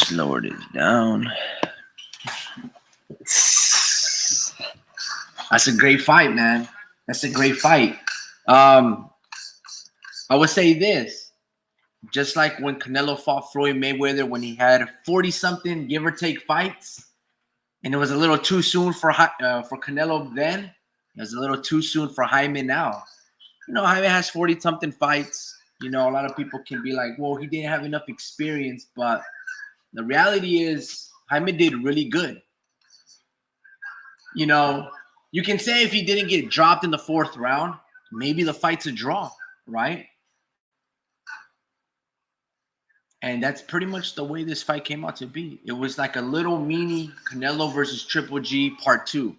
Just lower this down. That's a great fight, man. That's a great fight. I would say this. Just like when Canelo fought Floyd Mayweather when he had 40-something, give or take, fights, and it was a little too soon for Canelo then. It was a little too soon for Jaime now. You know, Jaime has 40-something fights. You know, a lot of people can be like, well, he didn't have enough experience, but the reality is Jaime did really good. You know, you can say if he didn't get dropped in the 4th round, maybe the fight's a draw, right? And that's pretty much the way this fight came out to be. It was like a little mini Canelo versus Triple G part 2.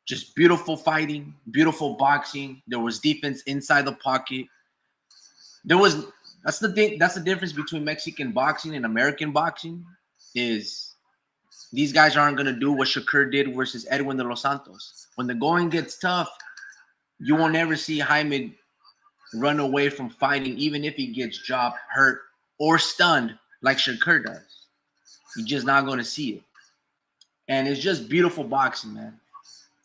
Just beautiful fighting, beautiful boxing. There was defense inside the pocket. That's the difference between Mexican boxing and American boxing is these guys aren't going to do what Shakur did versus Edwin de los Santos. When the going gets tough, you won't ever see Jaime run away from fighting, even if he gets dropped, hurt, or stunned like Shakur does. You're just not going to see it. And it's just beautiful boxing, man.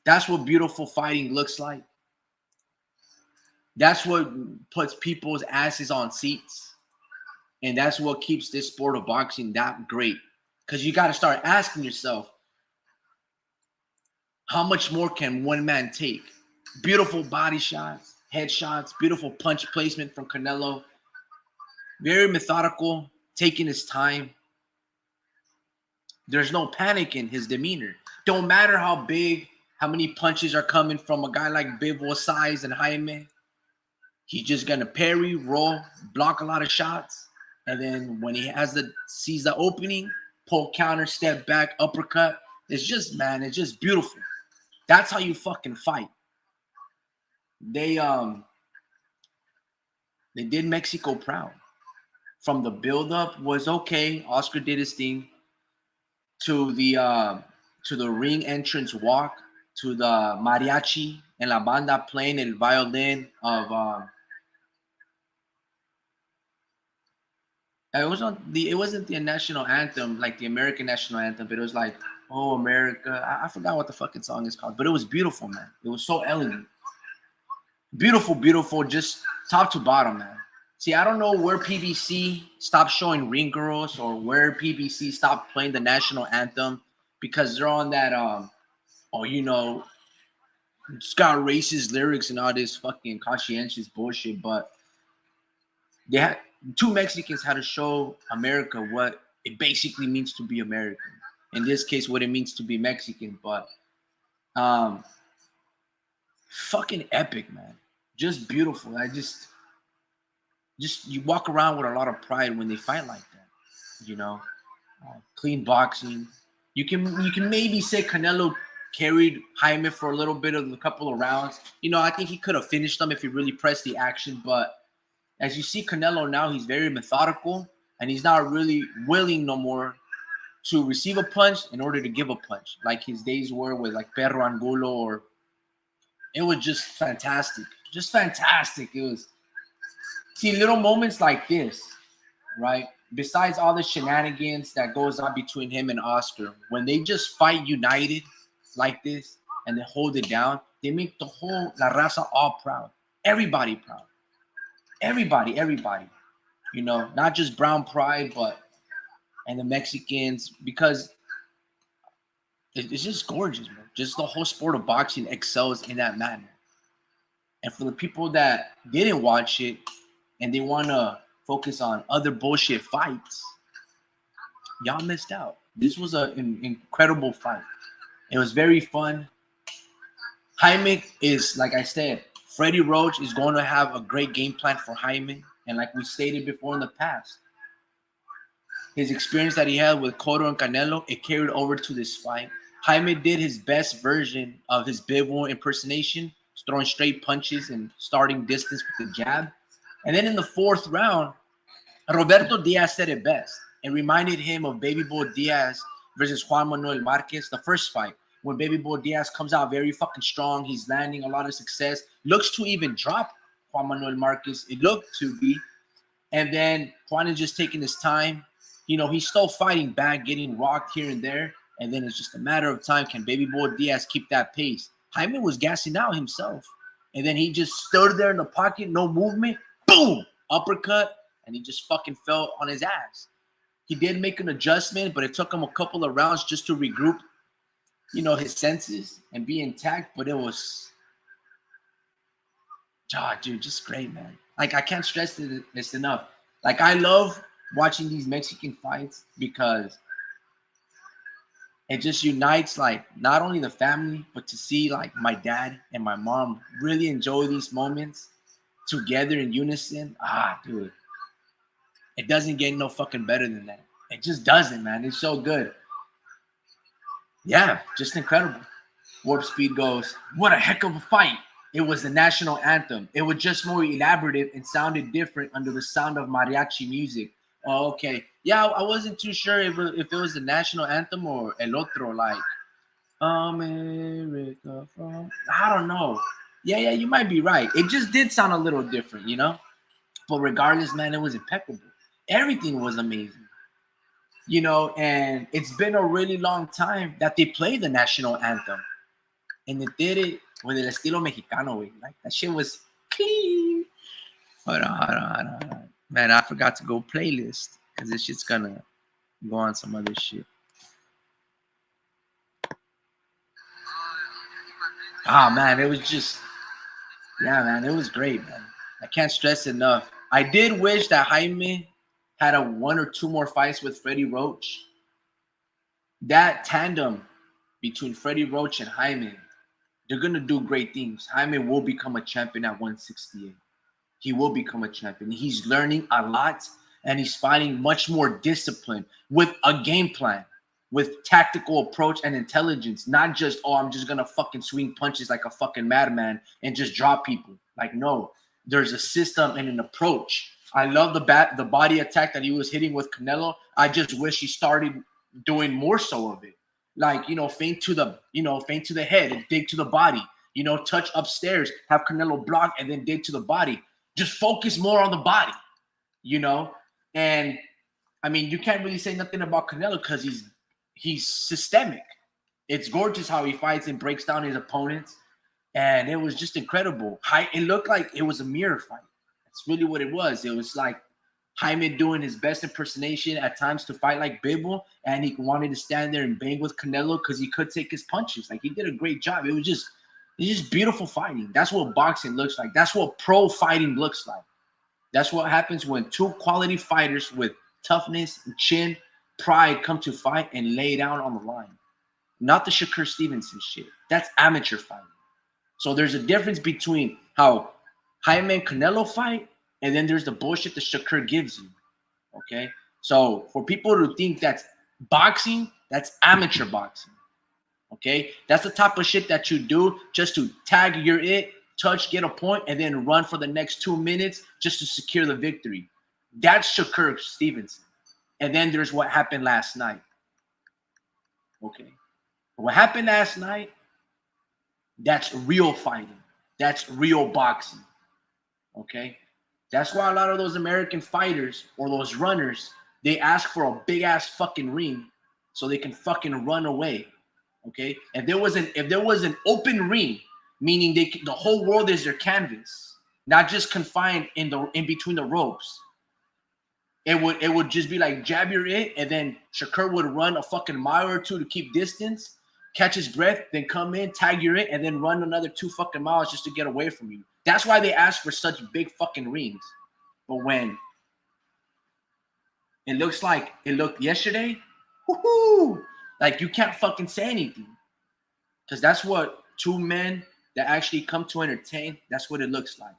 That's what beautiful fighting looks like. That's what puts people's asses on seats. And that's what keeps this sport of boxing that great. Because you got to start asking yourself, how much more can one man take? Beautiful body shots, head shots, beautiful punch placement from Canelo. Very methodical, taking his time. There's no panic in his demeanor. Don't matter how big, how many punches are coming from a guy like Bivol size and Jaime. He's just going to parry, roll, block a lot of shots. And then when he sees the opening, pull counter, step back, uppercut. It's just, man, it's just beautiful. That's how you fucking fight. They did Mexico proud. From the build-up was okay. Oscar did his thing. To the ring entrance walk, to the mariachi and la banda playing el violin of it wasn't the national anthem like the American national anthem, but it was like, oh America. I forgot what the fucking song is called, but it was beautiful, man. It was so elegant. Beautiful, beautiful, just top to bottom, man. See, I don't know where PBC stopped showing Ring Girls or where PBC stopped playing the national anthem because they're on that, it's got racist lyrics and all this fucking conscientious bullshit. But they had 2 Mexicans had to show America what it basically means to be American. In this case, what it means to be Mexican. But fucking epic, man. Just beautiful. Just you walk around with a lot of pride when they fight like that, you know. Clean boxing. You can maybe say Canelo carried Jaime for a little bit of a couple of rounds. You know, I think he could have finished them if he really pressed the action. But as you see Canelo now, he's very methodical and he's not really willing no more to receive a punch in order to give a punch like his days were with like Perro Angulo. Or it was just fantastic. Just fantastic. It was. See, little moments like this, right? Besides all the shenanigans that goes on between him and Oscar, when they just fight united like this and they hold it down, they make the whole La Raza all proud. Everybody proud. Everybody. You know, not just Brown Pride, and the Mexicans, because it's just gorgeous, man. Just the whole sport of boxing excels in that manner. And for the people that didn't watch it, and they want to focus on other bullshit fights, y'all missed out. This was an incredible fight. It was very fun. Jaime is, like I said, Freddie Roach is going to have a great game plan for Jaime. And like we stated before in the past, his experience that he had with Cotto and Canelo, it carried over to this fight. Jaime did his best version of his Bivol impersonation, throwing straight punches and starting distance with the jab. And then in the 4th round, Roberto Diaz said it best and reminded him of Baby Bull Diaz versus Juan Manuel Marquez, the first fight, when Baby Bull Diaz comes out very fucking strong. He's landing a lot of success. Looks to even drop Juan Manuel Marquez. It looked to be. And then Juan is just taking his time. he's still fighting back, getting rocked here and there. And then it's just a matter of time. Can Baby Boy Diaz keep that pace? Jaime was gassing out himself. And then he just stood there in the pocket, no movement. Boom! Uppercut. And he just fucking fell on his ass. He did make an adjustment, but it took him a couple of rounds just to regroup, his senses and be intact. But it was, dude, just great, man. Like, I can't stress this enough. Like, I love watching these Mexican fights because it just unites, like, not only the family, but to see, like, my dad and my mom really enjoy these moments together in unison. Dude, it doesn't get no fucking better than that. It just doesn't, man. It's so good. Yeah, just incredible. Warp Speed goes, what a heck of a fight. It was the national anthem. It was just more elaborative and sounded different under the sound of mariachi music. Oh, okay. Yeah, I wasn't too sure if it was the national anthem or El Otro, like America from. I don't know. Yeah, you might be right. It just did sound a little different, But regardless, man, it was impeccable. Everything was amazing. And it's been a really long time that they play the national anthem. And they did it with el estilo mexicano, way. Like, that shit was clean. Hold on. Man, I forgot to go playlist because this shit's gonna go on some other shit. Man, it was just, man, it was great, man. I can't stress enough. I did wish that Jaime had a 1 or 2 more fights with Freddie Roach. That tandem between Freddie Roach and Jaime, they're going to do great things. Jaime will become a champion at 168. He will become a champion. He's learning a lot, and he's fighting much more discipline with a game plan, with tactical approach and intelligence. Not just, I'm just going to fucking swing punches like a fucking madman and just drop people. Like, no. There's a system and an approach. I love the body attack that he was hitting with Canelo. I just wish he started doing more so of it. Like, feint to the head and dig to the body. Touch upstairs, have Canelo block, and then dig to the body. Just focus more on the body, And, I mean, you can't really say nothing about Canelo because he's systemic. It's gorgeous how he fights and breaks down his opponents. And it was just incredible. It looked like it was a mirror fight. That's really what it was. It was like Jaime doing his best impersonation at times to fight like Bivol, and he wanted to stand there and bang with Canelo because he could take his punches. Like, he did a great job. It's just beautiful fighting. That's what boxing looks like. That's what pro fighting looks like. That's what happens when 2 quality fighters with toughness, chin, pride come to fight and lay down on the line. Not the Shakur Stevenson shit. That's amateur fighting. So there's a difference between how Jaime and Canelo fight, and then there's the bullshit that Shakur gives you. Okay? So for people to think that's boxing, that's amateur boxing. Okay? That's the type of shit that you do just to tag your touch, get a point, and then run for the next 2 minutes just to secure the victory. That's Shakur Stevenson. And then there's what happened last night. Okay? What happened last night, that's real fighting. That's real boxing. Okay? That's why a lot of those American fighters or those runners, they ask for a big-ass fucking ring so they can fucking run away. Okay? If there was an open ring, meaning the whole world is their canvas, not just confined in between the ropes, it would just be like jab your and then Shakur would run a fucking mile or 2 to keep distance, catch his breath, then come in, tag your and then run another 2 fucking miles just to get away from you. That's why they ask for such big fucking rings. But when it looks like it looked yesterday, woohoo, like you can't fucking say anything. Because that's what 2 men that actually come to entertain, that's what it looks like.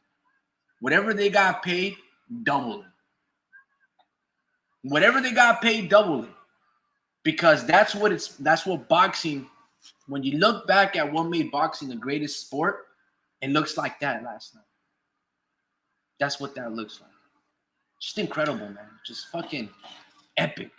Whatever they got paid, double it. Whatever they got paid, double it. Because that's what boxing, when you look back at what made boxing the greatest sport, it looks like that last night. That's what that looks like. Just incredible, man. Just fucking epic.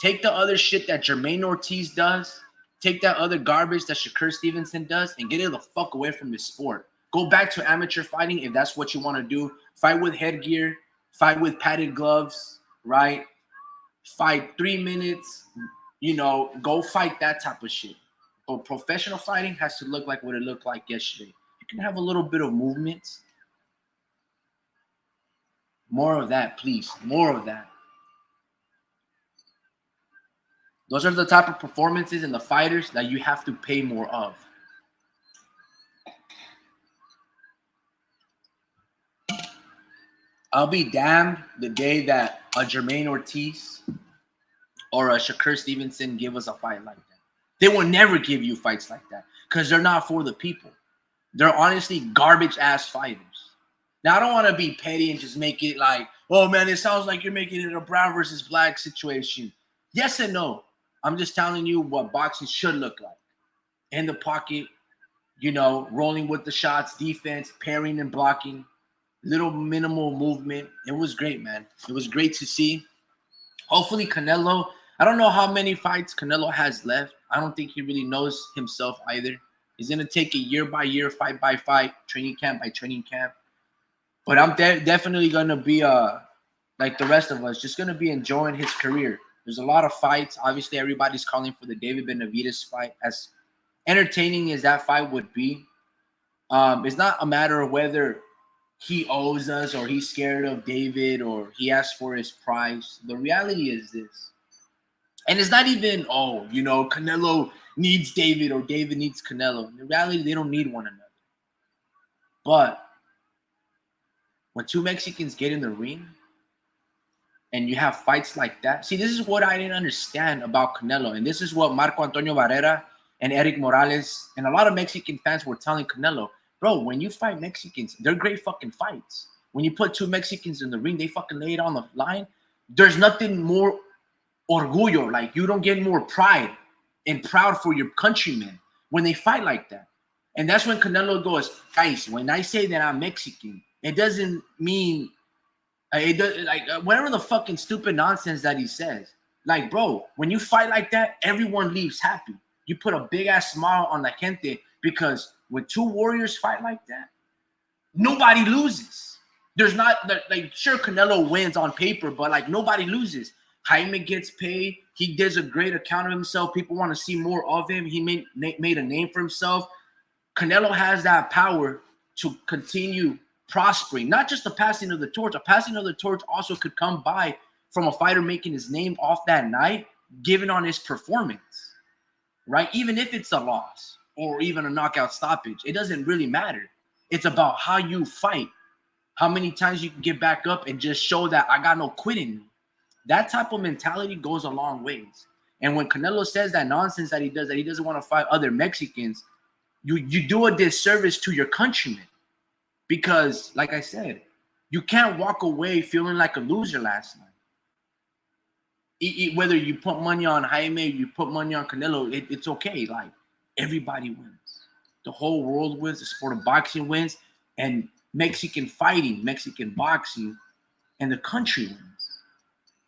Take the other shit that Jermaine Ortiz does, take that other garbage that Shakur Stevenson does, and get it the fuck away from this sport. Go back to amateur fighting if that's what you want to do. Fight with headgear, fight with padded gloves, right? fight 3 minutes, go fight that type of shit. But professional fighting has to look like what it looked like yesterday. You can have a little bit of movement. More of that, please. More of that. Those are the type of performances and the fighters that you have to pay more of. I'll be damned the day that a Jermaine Ortiz or a Shakur Stevenson give us a fight like that. They will never give you fights like that because they're not for the people. They're honestly garbage-ass fighters. Now, I don't want to be petty and just make it like, oh, man, it sounds like you're making it a brown versus black situation. Yes and no. I'm just telling you what boxing should look like. In the pocket, rolling with the shots, defense, parrying and blocking, little minimal movement. It was great, man. It was great to see. Hopefully Canelo, I don't know how many fights Canelo has left. I don't think he really knows himself either. He's going to take it year by year, fight by fight, training camp by training camp. But I'm definitely going to be, like the rest of us, just going to be enjoying his career. There's a lot of fights. Obviously, everybody's calling for the David Benavidez fight. As entertaining as that fight would be, it's not a matter of whether he owes us or he's scared of David or he asked for his price. The reality is this. And it's not even, Canelo needs David or David needs Canelo. In the reality, they don't need one another. But when two Mexicans get in the ring and you have fights like that, see, this is what I didn't understand about Canelo. And this is what Marco Antonio Barrera and Eric Morales and a lot of Mexican fans were telling Canelo. Bro, when you fight Mexicans, they're great fucking fights. When you put two Mexicans in the ring, they fucking lay it on the line. There's nothing more orgullo. Like, you don't get more pride and proud for your countrymen when they fight like that. And that's when Canelo goes, guys, when I say that I'm Mexican, it doesn't mean whatever the fucking stupid nonsense that he says. Like, bro, when you fight like that, everyone leaves happy. You put a big ass smile on la gente because when two warriors fight like that, nobody loses. There's not like, sure, Canelo wins on paper, but like nobody loses. Jaime gets paid. He does a great account of himself. People want to see more of him. He made a name for himself. Canelo has that power to continue prospering, not just the passing of the torch. A passing of the torch also could come by from a fighter making his name off that night, given on his performance, right? Even if it's a loss or even a knockout stoppage, it doesn't really matter. It's about how you fight, how many times you can get back up and just show that I got no quit in me. That type of mentality goes a long ways. And when Canelo says that nonsense that he does, that he doesn't want to fight other Mexicans, you do a disservice to your countrymen. Because, like I said, you can't walk away feeling like a loser last night. Whether you put money on Jaime, you put money on Canelo, it's okay. Like, everybody wins. The whole world wins. The sport of boxing wins. And Mexican fighting, Mexican boxing, and the country wins.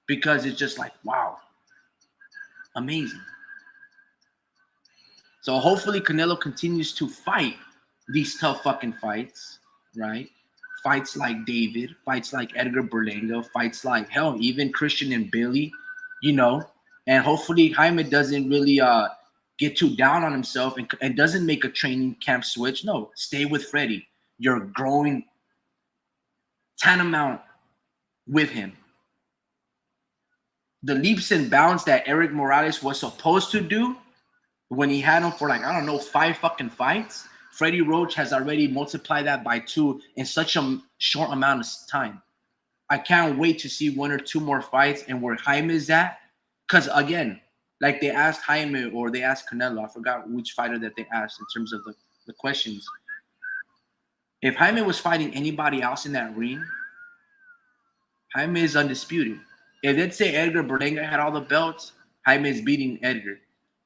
Because it's just like, wow, amazing. So hopefully Canelo continues to fight these tough fucking fights, right? Fights like David, fights like Edgar Berlanga, fights like, hell, even Christian and Billy, and hopefully Jaime doesn't really get too down on himself and doesn't make a training camp switch. No, stay with Freddie. You're growing tantamount with him. The leaps and bounds that Eric Morales was supposed to do when he had him for 5 fucking fights, Freddie Roach has already multiplied that by 2 in such a short amount of time. I can't wait to see 1 or 2 more fights and where Jaime is at. Because, again, like they asked Jaime or they asked Canelo, I forgot which fighter that they asked in terms of the questions. If Jaime was fighting anybody else in that ring, Jaime is undisputed. If let's say Edgar Berlanga had all the belts, Jaime is beating Edgar.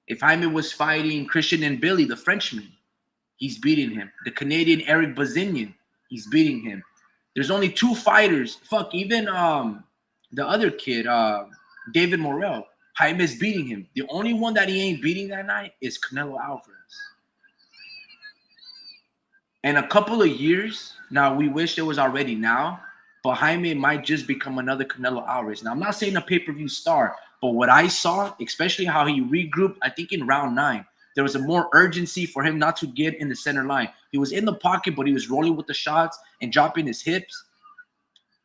If Jaime was fighting Christian and Billy, the Frenchman, he's beating him. The Canadian Eric Bazinian, he's beating him. There's only 2 fighters. Fuck, even the other kid, David Morrell, Jaime's beating him. The only one that he ain't beating that night is Canelo Alvarez. In a couple of years, now we wish it was already now, but Jaime might just become another Canelo Alvarez. Now, I'm not saying a pay-per-view star, but what I saw, especially how he regrouped, I think in round 9, there was a more urgency for him not to get in the center line. He was in the pocket, but he was rolling with the shots and dropping his hips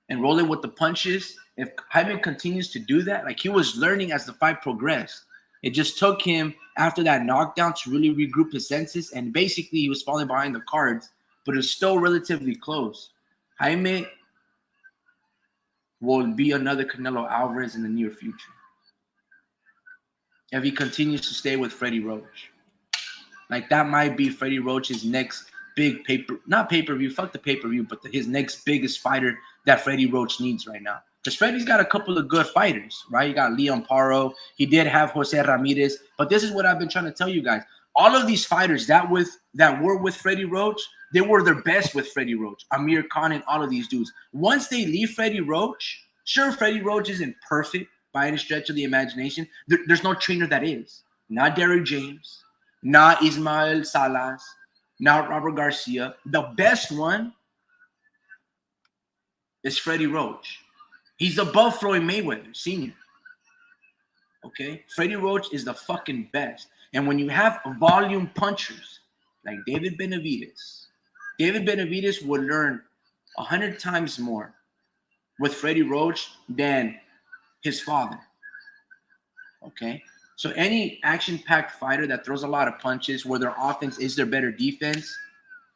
and rolling with the punches. If Jaime continues to do that, like he was learning as the fight progressed, it just took him after that knockdown to really regroup his senses, and basically he was falling behind the cards, but it was still relatively close. Jaime will be another Canelo Alvarez in the near future if he continues to stay with Freddie Roach. Like that might be Freddie Roach's next big pay-per-view, fuck the pay-per-view, but his next biggest fighter that Freddie Roach needs right now. Because Freddie's got a couple of good fighters, right? You got Leon Paro. He did have Jose Ramirez. But this is what I've been trying to tell you guys. All of these fighters that were with Freddie Roach, they were their best with Freddie Roach. Amir Khan and all of these dudes. Once they leave Freddie Roach, sure, Freddie Roach isn't perfect by any stretch of the imagination. There's no trainer that is. Not Derrick James. Not Ismael Salas. Not Robert Garcia. The best one is Freddie Roach. He's above Floyd Mayweather, Sr. Okay? Freddie Roach is the fucking best. And when you have volume punchers like David Benavidez would learn 100 times more with Freddie Roach than his father. Okay? So any action-packed fighter that throws a lot of punches where their offense is their better defense,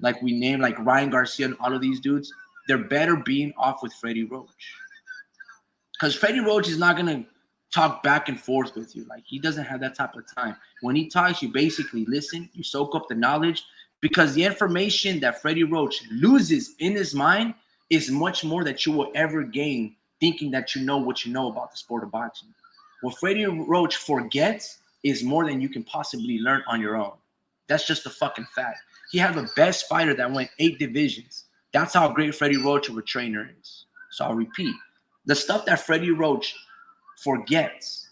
like we named, like Ryan Garcia and all of these dudes, they're better being off with Freddie Roach. Because Freddie Roach is not going to talk back and forth with you. Like, he doesn't have that type of time. When he talks, you basically listen, you soak up the knowledge, because the information that Freddie Roach loses in his mind is much more that you will ever gain thinking that you know what you know about the sport of boxing. What Freddie Roach forgets is more than you can possibly learn on your own. That's just a fucking fact. He had the best fighter that went 8 divisions. That's how great Freddie Roach of a trainer is. So I'll repeat. The stuff that Freddie Roach forgets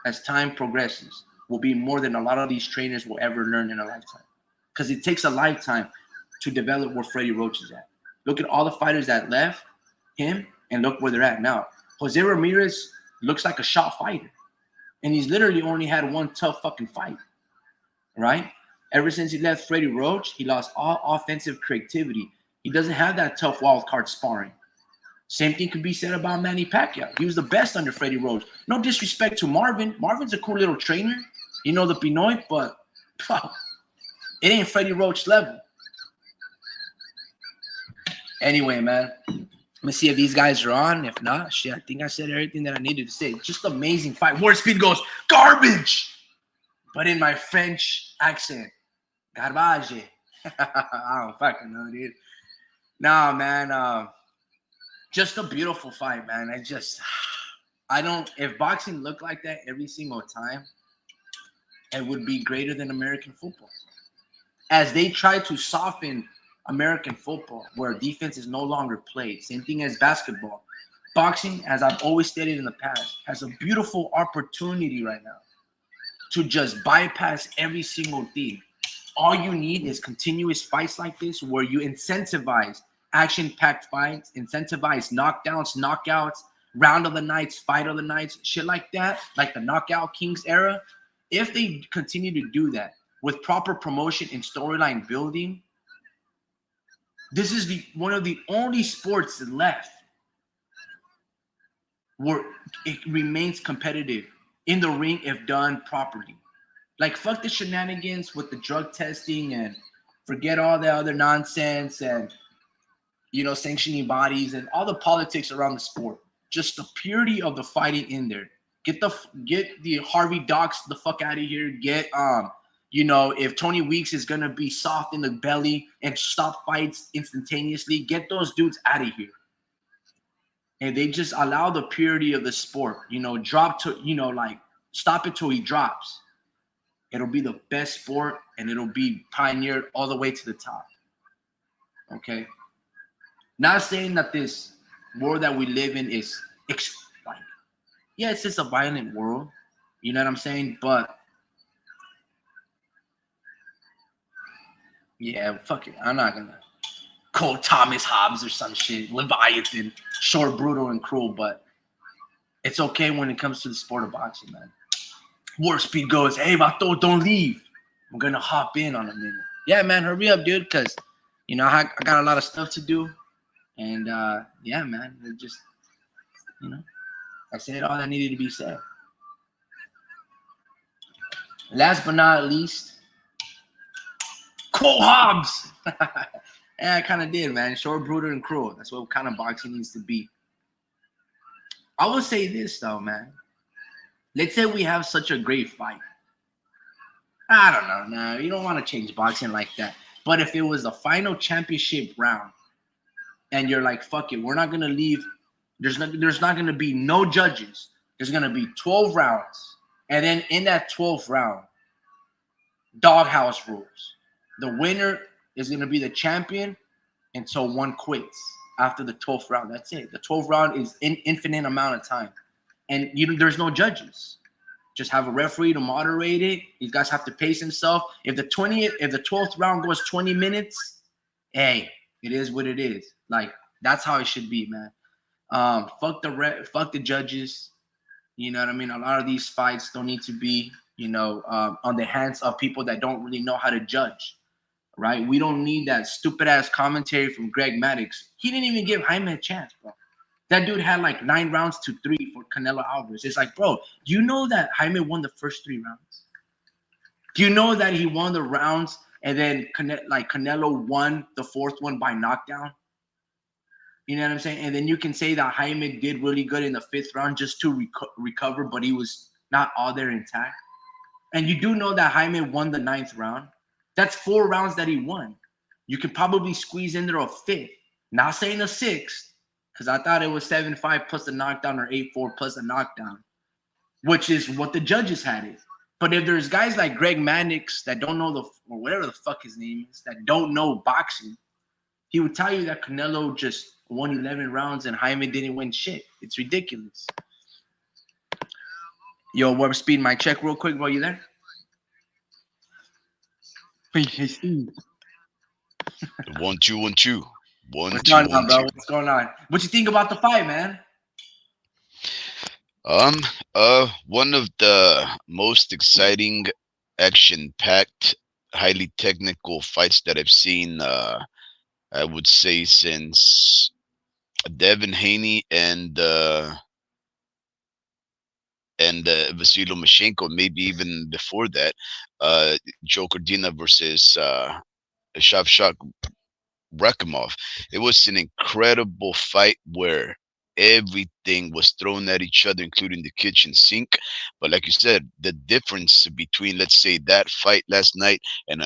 as time progresses will be more than a lot of these trainers will ever learn in a lifetime. Because it takes a lifetime to develop where Freddie Roach is at. Look at all the fighters that left him and look where they're at now. Jose Ramirez looks like a shot fighter. And he's literally only had one tough fucking fight. Right? Ever since he left Freddie Roach, he lost all offensive creativity. He doesn't have that tough wild card sparring. Same thing could be said about Manny Pacquiao. He was the best under Freddie Roach. No disrespect to Marvin. Marvin's a cool little trainer. You know, the Pinoy, but it ain't Freddie Roach level. Anyway, man. Let me see if these guys are on. If not, shit, I think I said everything that I needed to say. Just amazing fight. Warp Speed goes, garbage! But in my French accent. Garbage. I don't fucking know, dude. Nah, man. Just a beautiful fight, man. If boxing looked like that every single time, it would be greater than American football. As they try to soften American football, where defense is no longer played. Same thing as basketball. Boxing, as I've always stated in the past, has a beautiful opportunity right now to just bypass every single thing. All you need is continuous fights like this where you incentivize action-packed fights, incentivize knockdowns, knockouts, round of the nights, fight of the nights, shit like that, like the Knockout Kings era. If they continue to do that with proper promotion and storyline building, this is one of the only sports left where it remains competitive in the ring if done properly. Like, fuck the shenanigans with the drug testing and forget all the other nonsense and, you know, sanctioning bodies and all the politics around the sport. Just the purity of the fighting in there. Get the Harvey Docks the fuck out of here. Get you know, if Tony Weeks is gonna be soft in the belly and stop fights instantaneously, get those dudes out of here. And they just allow the purity of the sport. You know, drop to, you know, like stop it till he drops. It'll be the best sport and it'll be pioneered all the way to the top. Okay. Not saying that this world that we live in is like, yeah, it's just a violent world. You know what I'm saying? But yeah, fuck it. I'm not gonna Cole Thomas Hobbs or some shit, Leviathan, short, brutal, and cruel. But it's okay when it comes to the sport of boxing, man. Warp Speed goes, hey, Vato, don't leave. I'm gonna hop in on a minute. Yeah, man, hurry up, dude, because I got a lot of stuff to do. And yeah, man, it just I said all that needed to be said. Last but not least, Cole Hobbs. Yeah, I kind of did, man. Short, brutal, and cruel. That's what kind of boxing needs to be. I will say this though, man. Let's say we have such a great fight. I don't know. No, you don't want to change boxing like that. But if it was the final championship round, and you're like, fuck it, we're not gonna leave. There's not gonna be no judges. There's gonna be 12 rounds, and then in that 12th round, doghouse rules. The winner is gonna be the champion until one quits after the 12th round. That's it. The 12th round is an infinite amount of time, and there's no judges. Just have a referee to moderate it. You guys have to pace himself. If the 12th round goes 20 minutes, hey, it is what it is. Like, that's how it should be, man. Fuck the judges. You know what I mean? A lot of these fights don't need to be, on the hands of people that don't really know how to judge, right? We don't need that stupid ass commentary from Greg Maddox. He didn't even give Jaime a chance, bro. That dude had like 9 rounds to 3 for Canelo Alvarez. It's like, bro, do you know that Jaime won the first 3 rounds? Do you know that he won the rounds and then Canelo won the 4th one by knockdown? You know what I'm saying? And then you can say that Jaime did really good in the 5th round just to recover, but he was not all there intact. And you do know that Jaime won the 9th round. That's 4 rounds that he won. You can probably squeeze in there a 5th. Not saying a 6th, because I thought it was 7-5 plus the knockdown or 8-4 plus the knockdown, which is what the judges had it. But if there's guys like Greg Maddox that don't know or whatever the fuck his name is, that don't know boxing, he would tell you that Canelo just won 11 rounds and Jaime didn't win shit. It's ridiculous. Yo, Warp Speed, mic check real quick, bro. You there? Hey, Steve. 1 2 1 2. What's going on, bro? What's going on? What you think about the fight, man? One of the most exciting, action-packed, highly technical fights that I've seen. I would say since Devin Haney and Vasily Lomachenko, maybe even before that, Joe Cordina versus Shavkat Rakhimov. It was an incredible fight where everything was thrown at each other, including the kitchen sink. But like you said, the difference between, let's say, that fight last night and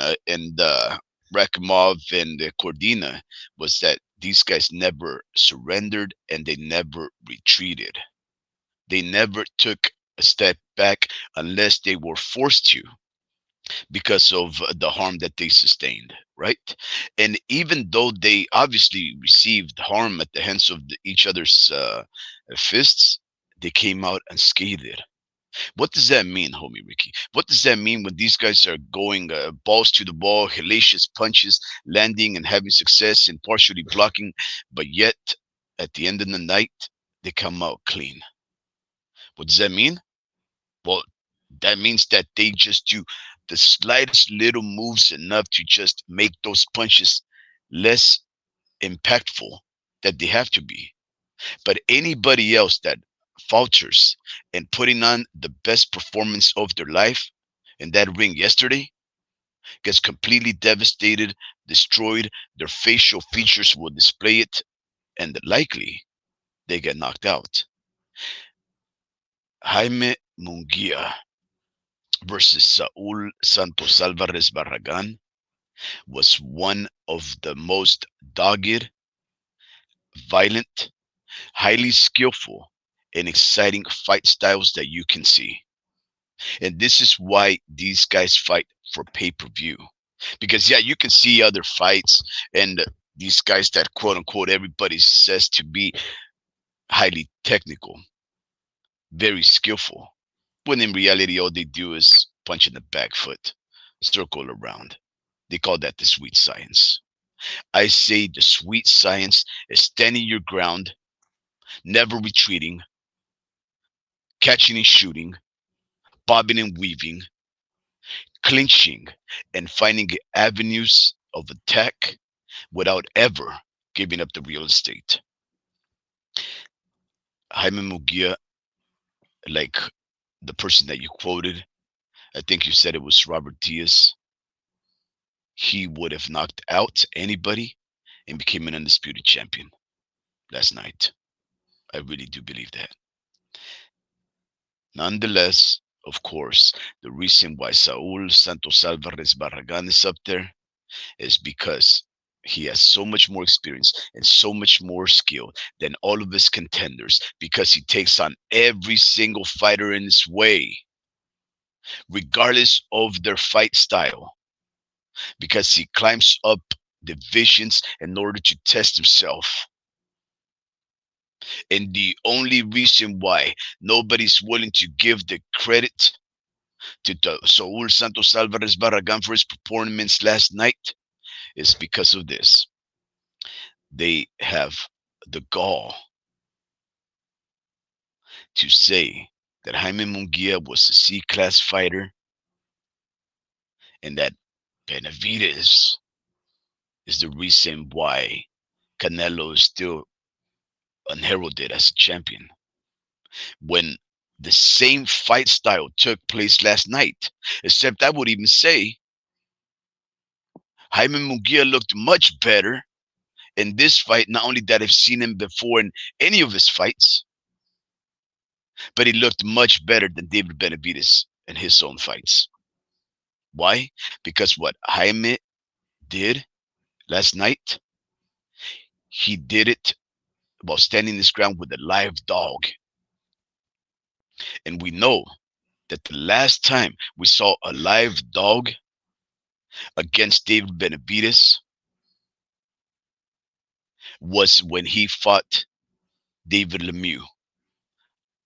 Rakhimov and Cordina was that these guys never surrendered and they never retreated. They never took a step back unless they were forced to because of the harm that they sustained, right? And even though they obviously received harm at the hands of each other's fists, they came out unscathed. What does that mean, homie Ricky? What does that mean when these guys are going balls to the ball, hellacious punches, landing and having success and partially blocking, but yet at the end of the night, they come out clean? What does that mean? Well, that means that they just do the slightest little moves enough to just make those punches less impactful that they have to be. But anybody else that falters in putting on the best performance of their life in that ring yesterday gets completely devastated, destroyed, their facial features will display it, and likely they get knocked out. Jaime Munguia versus Saul Santos Alvarez Barragan was one of the most dogged, violent, highly skillful, and exciting fight styles that you can see. And this is why these guys fight for pay per view. Because, yeah, you can see other fights and these guys that quote unquote everybody says to be highly technical, very skillful, when in reality, all they do is punch in the back foot, circle around. They call that the sweet science. I say the sweet science is standing your ground, never retreating, catching and shooting, bobbing and weaving, clinching, and finding avenues of attack without ever giving up the real estate. Jaime Mugia, like the person that you quoted, I think you said it was Robert Diaz, he would have knocked out anybody and became an undisputed champion last night. I really do believe that. Nonetheless, of course, the reason why Saul Santos Alvarez Barragan is up there is because he has so much more experience and so much more skill than all of his contenders because he takes on every single fighter in his way, regardless of their fight style, because he climbs up divisions in order to test himself. And the only reason why nobody's willing to give the credit to Saul Santos Alvarez Barragan for his performance last night is because of this. They have the gall to say that Jaime Munguia was a C class fighter and that Benavides is the reason why Canelo is still unheralded as a champion. When the same fight style took place last night, except I would even say Jaime Munguia looked much better in this fight. Not only that I've seen him before in any of his fights, but he looked much better than David Benavides in his own fights. Why? Because what Jaime did last night, he did it while standing his ground with a live dog. And we know that the last time we saw a live dog against David Benavides was when he fought David Lemieux,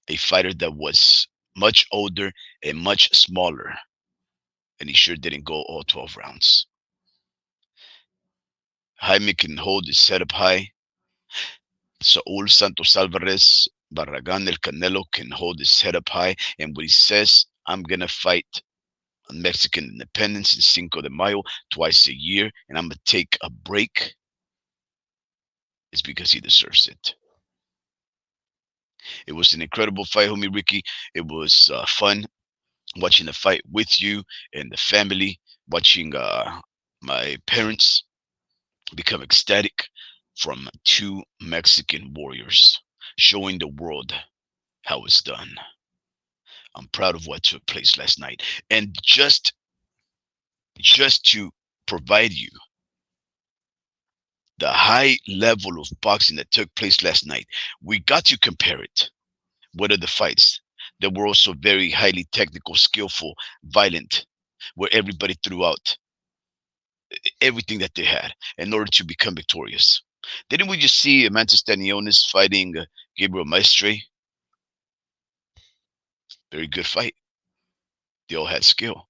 a fighter that was much older and much smaller. And he sure didn't go all 12 rounds. Jaime can hold his head up high. Saul Santos Alvarez Barragan El Canelo can hold his head up high. And when he says, I'm going to fight on Mexican independence in Cinco de Mayo twice a year, and I'm going to take a break, it's because he deserves it. It was an incredible fight, homie Ricky. It was fun watching the fight with you and the family, watching my parents become ecstatic from two Mexican warriors, showing the world how it's done. I'm proud of what took place last night. And just to provide you the high level of boxing that took place last night, we got to compare it. What are the fights that were also very highly technical, skillful, violent, where everybody threw out everything that they had in order to become victorious? Didn't we just see Mantis Stanionis fighting Gabriel Maestre? Very good fight. They all had skill.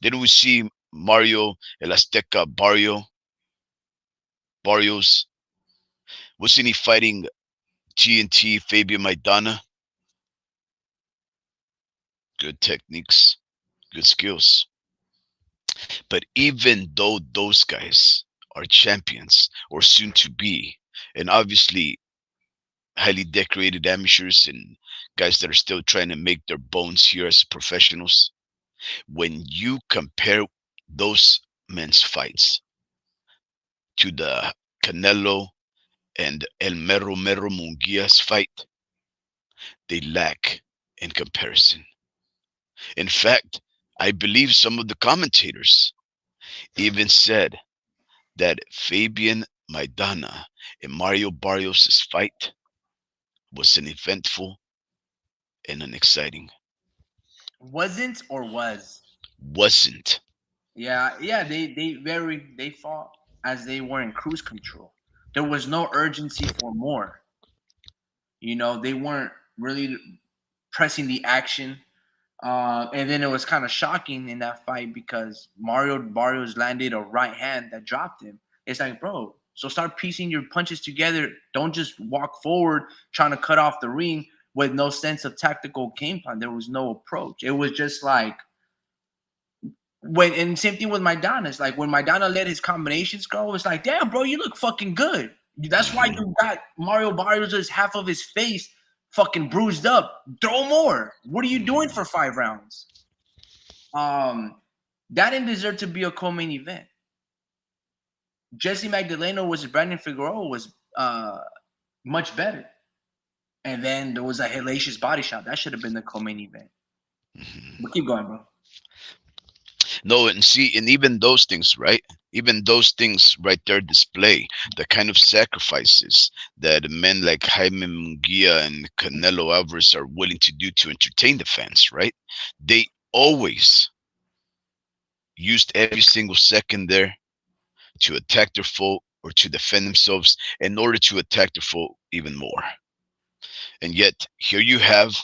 Didn't we see Mario El Azteca Barrios? Wasn't he fighting TNT Fabian Maidana? Good techniques, good skills. But even though those guys are champions or soon to be, and obviously highly decorated amateurs and guys that are still trying to make their bones here as professionals, when you compare those men's fights to the Canelo and El Mero Munguia's fight, they lack in comparison. In fact, I believe some of the commentators even said that Fabian Maidana and Mario Barrios' fight was an eventful and an exciting. Wasn't or was? Wasn't. Yeah. They fought as they were in cruise control. There was no urgency for more. They weren't really pressing the action. And then it was kind of shocking in that fight because Mario Barrios landed a right hand that dropped him. It's like, bro, so start piecing your punches together. Don't just walk forward trying to cut off the ring with no sense of tactical game plan. There was no approach. It was just like and same thing with Maidana. It's like when Maidana let his combinations go, it's like, damn, bro, you look fucking good. That's why you got Mario Barrios' half of his face fucking bruised up. Throw more. What are you doing for 5 rounds? That didn't deserve to be a co-main event. Jesse Magdaleno versus Brandon Figueroa was much better. And then there was a hellacious body shot. That should have been the co-main event. But keep going, bro. No, and see, and even those things, right? Even those things right there display the kind of sacrifices that men like Jaime Munguia and Canelo Alvarez are willing to do to entertain the fans, right? They always used every single second there to attack their foe or to defend themselves in order to attack their foe even more. And yet, here you have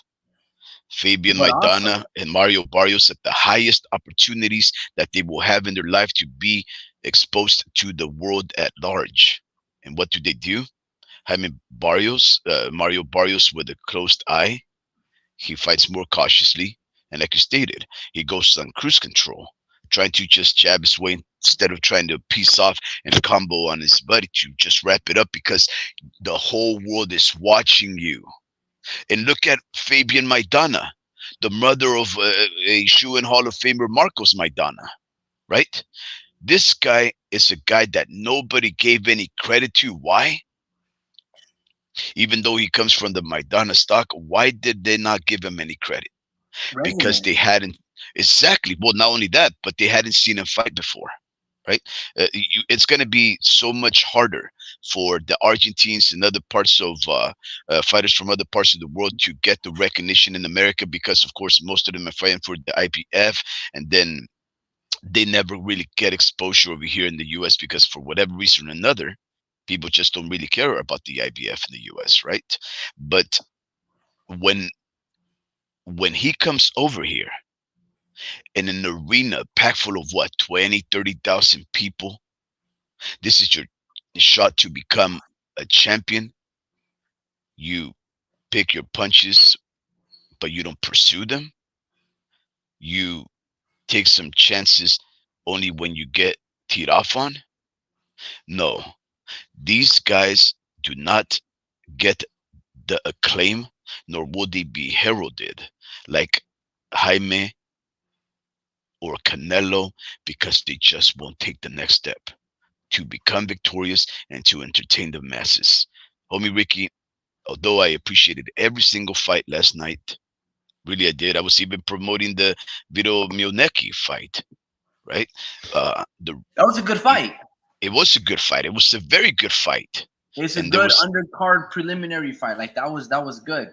Fabian Maidana and Mario Barrios at the highest opportunities that they will have in their life to be exposed to the world at large. And what do? Mario Barrios with a closed eye. He fights more cautiously. And like you stated, he goes on cruise control, trying to just jab his way instead of trying to piece off and combo on his buddy to just wrap it up because the whole world is watching you. And look at Fabian Maidana, the mother of a Shoe and Hall of Famer Marcos Maidana, right? This guy is a guy that nobody gave any credit to. Why? Even though he comes from the Maidana stock, why did they not give him any credit? Because they hadn't, exactly. Well, not only that, but they hadn't seen him fight before, right? It's going to be so much harder for the Argentines and other parts of fighters from other parts of the world to get the recognition in America because, of course, most of them are fighting for the IBF, and then they never really get exposure over here in the U.S. because for whatever reason or another, people just don't really care about the IBF in the U.S., right? But when he comes over here in an arena packed full of what, 20, 30,000 people, this is your shot to become a champion. You pick your punches, but you don't pursue them. You take some chances only when you get teed off on. No, these guys do not get the acclaim, nor will they be heralded like Jaime or Canelo, because they just won't take the next step to become victorious and to entertain the masses. Homie Ricky, although I appreciated every single fight last night, really I did. I was even promoting the Vito Mielnicki fight, right? That was a good fight. It was a good fight. It was a very good fight. It's a good undercard preliminary fight. Like that was good.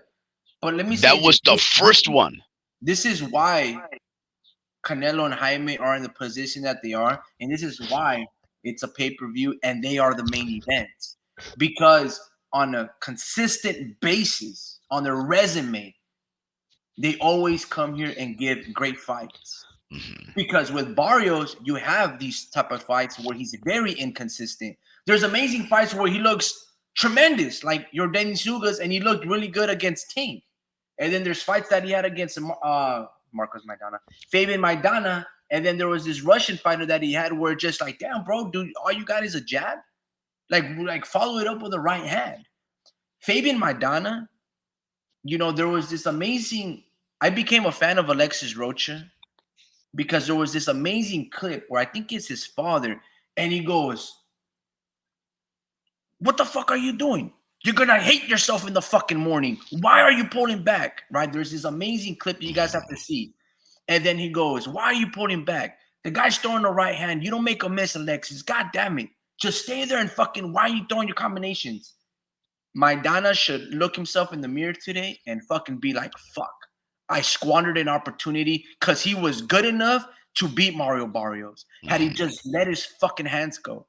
But let me say that was the first one. This is why Canelo and Jaime are in the position that they are, and this is why it's a pay-per-view and they are the main events. Because on a consistent basis, on their resume, they always come here and give great fights. Mm-hmm. Because with Barrios, you have these type of fights where he's very inconsistent. There's amazing fights where he looks tremendous, like your Denis Ugas, and he looked really good against Tank. And then there's fights that he had against Marcos Maidana, Fabian Maidana, and then there was this Russian fighter that he had where just like, damn, bro, dude, all you got is a jab? Like follow it up with a right hand. Fabian Maidana, you know, there was this amazing, I became a fan of Alexis Rocha because there was this amazing clip where I think it's his father, and he goes, what the fuck are you doing? You're going to hate yourself in the fucking morning. Why are you pulling back? Right? There's this amazing clip that you guys have to see. And then he goes, why are you pulling back? The guy's throwing the right hand. You don't make a miss, Alexis. God damn it. Just stay there and fucking, why are you throwing your combinations? Maidana should look himself in the mirror today and fucking be like, fuck. I squandered an opportunity because he was good enough to beat Mario Barrios. Had he just let his fucking hands go.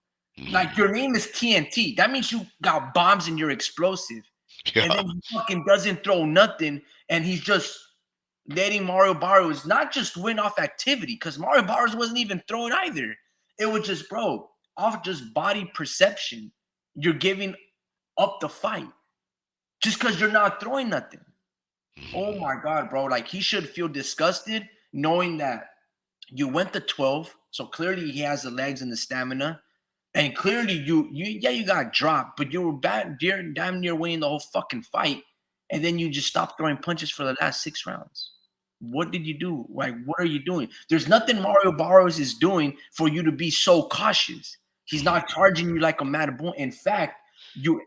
Like, your name is TNT. That means you got bombs and you're explosive. Yeah. And then he fucking doesn't throw nothing, and he's just letting Mario Barrios not just win off activity, because Mario Barrios wasn't even throwing either. It was just, bro, off just body perception, you're giving up the fight just because you're not throwing nothing. Oh my God, bro. Like he should feel disgusted knowing that you went to 12. So clearly he has the legs and the stamina. And clearly you got dropped, but you were damn near winning the whole fucking fight. And then you just stopped throwing punches for the last 6 rounds. What did you do? Like, what are you doing? There's nothing Mario Barrios is doing for you to be so cautious. He's not charging you like a mad bull. In fact,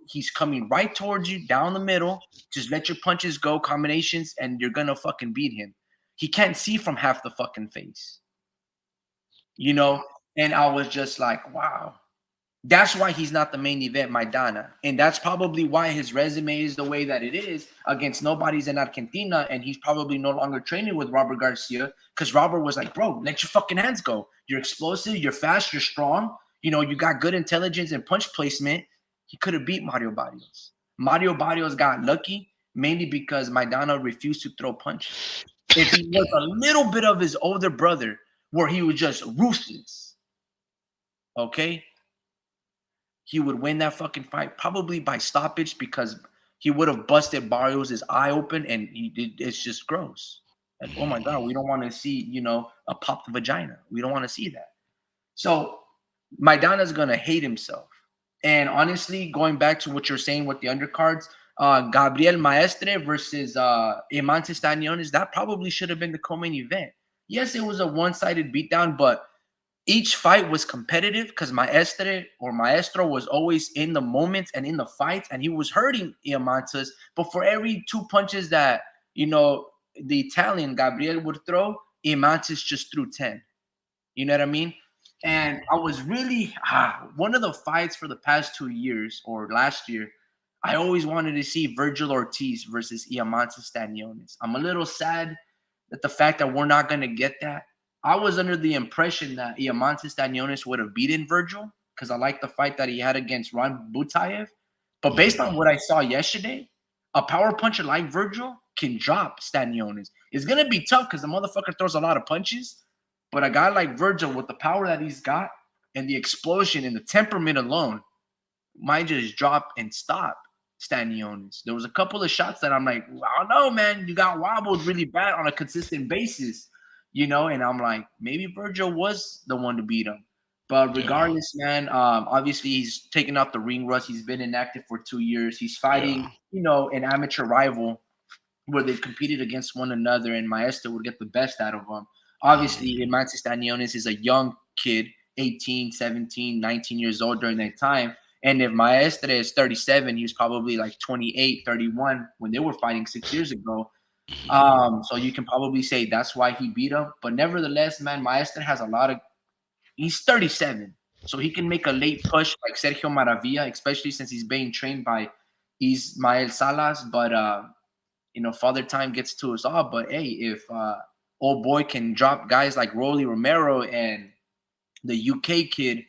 he's coming right towards you down the middle. Just let your punches go, combinations, and you're gonna fucking beat him. He can't see from half the fucking face. You know? And I was just like, wow. That's why he's not the main event, Maidana. And that's probably why his resume is the way that it is against nobodies in Argentina. And he's probably no longer training with Robert Garcia because Robert was like, bro, let your fucking hands go. You're explosive, you're fast, you're strong. You know, you got good intelligence and punch placement. He could have beat Mario Barrios. Mario Barrios got lucky mainly because Maidana refused to throw punches. If he was a little bit of his older brother where he was just ruthless, okay, he would win that fucking fight probably by stoppage because he would have busted Barrios' eye open and it's just gross. Like, oh my God, we don't want to see, you know, a popped vagina. We don't want to see that. So Maidana's going to hate himself. And honestly, going back to what you're saying with the undercards, Gabriel Maestre versus Emances Staniones, that probably should have been the co-main event. Yes, it was a one-sided beatdown, but each fight was competitive because Maestro was always in the moments and in the fights, and he was hurting Emances. But for every 2 punches that, you know, the Italian Gabriel would throw, Emances just threw 10. You know what I mean? And I was really one of the fights for the past 2 years or last year, I always wanted to see Virgil Ortiz versus Emances Staniones. I'm a little sad that the fact that we're not going to get that. I was under the impression that Emances Staniones would have beaten Virgil because I like the fight that he had against Ron Butayev. But based on what I saw yesterday, a power puncher like Virgil can drop Staniones. It's going to be tough because the motherfucker throws a lot of punches. But a guy like Virgil, with the power that he's got and the explosion and the temperament alone, might just drop and stop Staniones. There was a couple of shots that I'm like, I don't know, man. You got wobbled really bad on a consistent basis, you know? And I'm like, maybe Virgil was the one to beat him. But regardless, man, obviously he's taken out the ring rust. He's been inactive for 2 years. He's fighting, you know, an amateur rival where they've competed against one another, and Maestro would get the best out of him. Obviously, Emances Staniones is a young kid, 18, 17, 19 years old during that time. And if Maestre is 37, he was probably like 28, 31 when they were fighting 6 years ago. So you can probably say that's why he beat him. But nevertheless, man, Maestre has a lot of – he's 37. So he can make a late push like Sergio Maravilla, especially since he's being trained by Ismael Salas. But, you know, Father Time gets to us all. But, hey, if old boy can drop guys like Rolly Romero and the UK kid,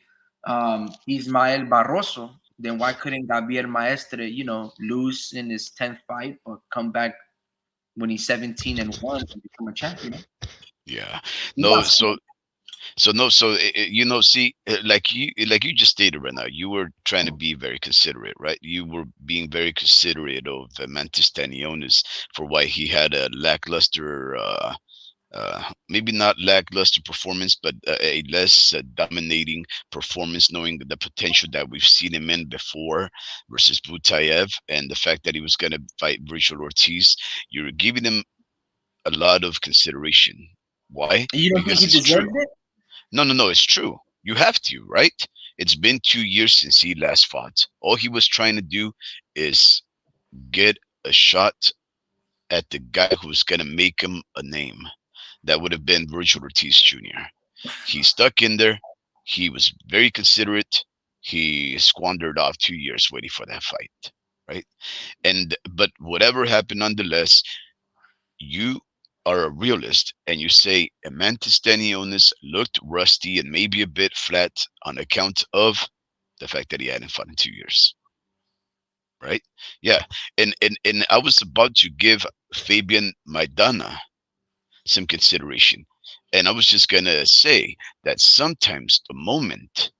Ismael Barroso, then why couldn't Gabriel Maestre, you know, lose in his 10th fight but come back when he's 17-1 and become a champion? Yeah. No, so you know, see, like you just stated right now, you were trying to be very considerate, right? You were being very considerate of Emances Staniones for why he had a lackluster maybe not lackluster performance, but a less dominating performance, knowing the potential that we've seen him in before versus Butayev, and the fact that he was going to fight Virgil Ortiz. You're giving him a lot of consideration. Why? You don't think he deserved it? No, it's true. You have to, right? It's been 2 years since he last fought. All he was trying to do is get a shot at the guy who's going to make him a name. That would have been Virgil Ortiz Jr. He stuck in there. He was very considerate. He squandered off 2 years waiting for that fight, right? But whatever happened, nonetheless, you are a realist and you say Emances Staniones looked rusty and maybe a bit flat on account of the fact that he hadn't fought in 2 years. Right? Yeah. And I was about to give Fabian Maidana some consideration. And I was just gonna say that sometimes the moment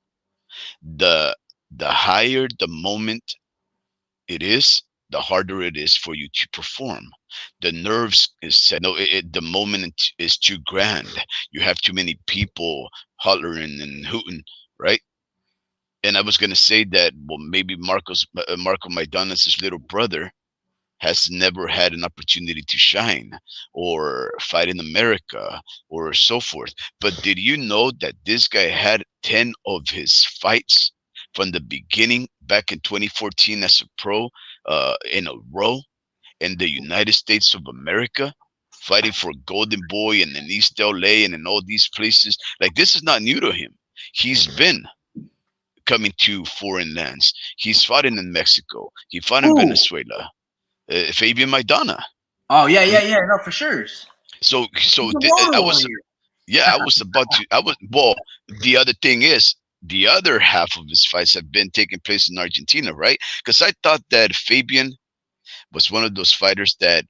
The higher the moment it is, the harder it is for you to perform. The nerves is set. No, the moment is too grand. You have too many people hollering and hooting, right? And I was gonna say that, well, maybe Marco Maidana's little brother has never had an opportunity to shine or fight in America or so forth. But did you know that this guy had 10 of his fights from the beginning back in 2014 as a pro in a row in the United States of America? Fighting for Golden Boy and in East LA and in all these places. Like, this is not new to him. He's been coming to foreign lands. He's fought in Mexico. He fought in Who? Venezuela. Fabian Maidana. Oh yeah, no, for sure. So He's a water I was, warrior. yeah, I was about to, I was, well, the other thing is, the other half of his fights have been taking place in Argentina, right? Because I thought that Fabian was one of those fighters that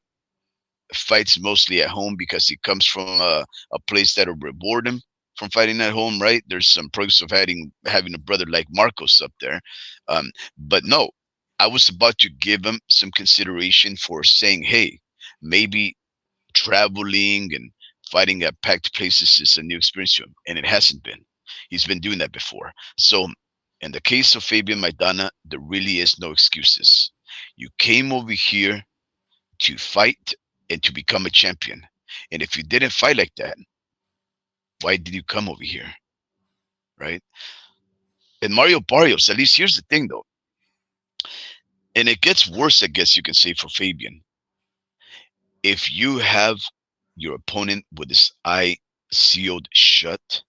fights mostly at home because he comes from a place that'll reward him from fighting at home, right? There's some perks of having a brother like Marcos up there. But no, I was about to give him some consideration for saying, hey, maybe traveling and fighting at packed places is a new experience to him, and it hasn't been. He's been doing that before. So, in the case of Fabian Maidana, there really is no excuses. You came over here to fight and to become a champion. And if you didn't fight like that, why did you come over here? Right? And Mario Barrios, at least here's the thing though, and it gets worse, I guess you can say, for Fabian. If you have your opponent with his eye sealed shut,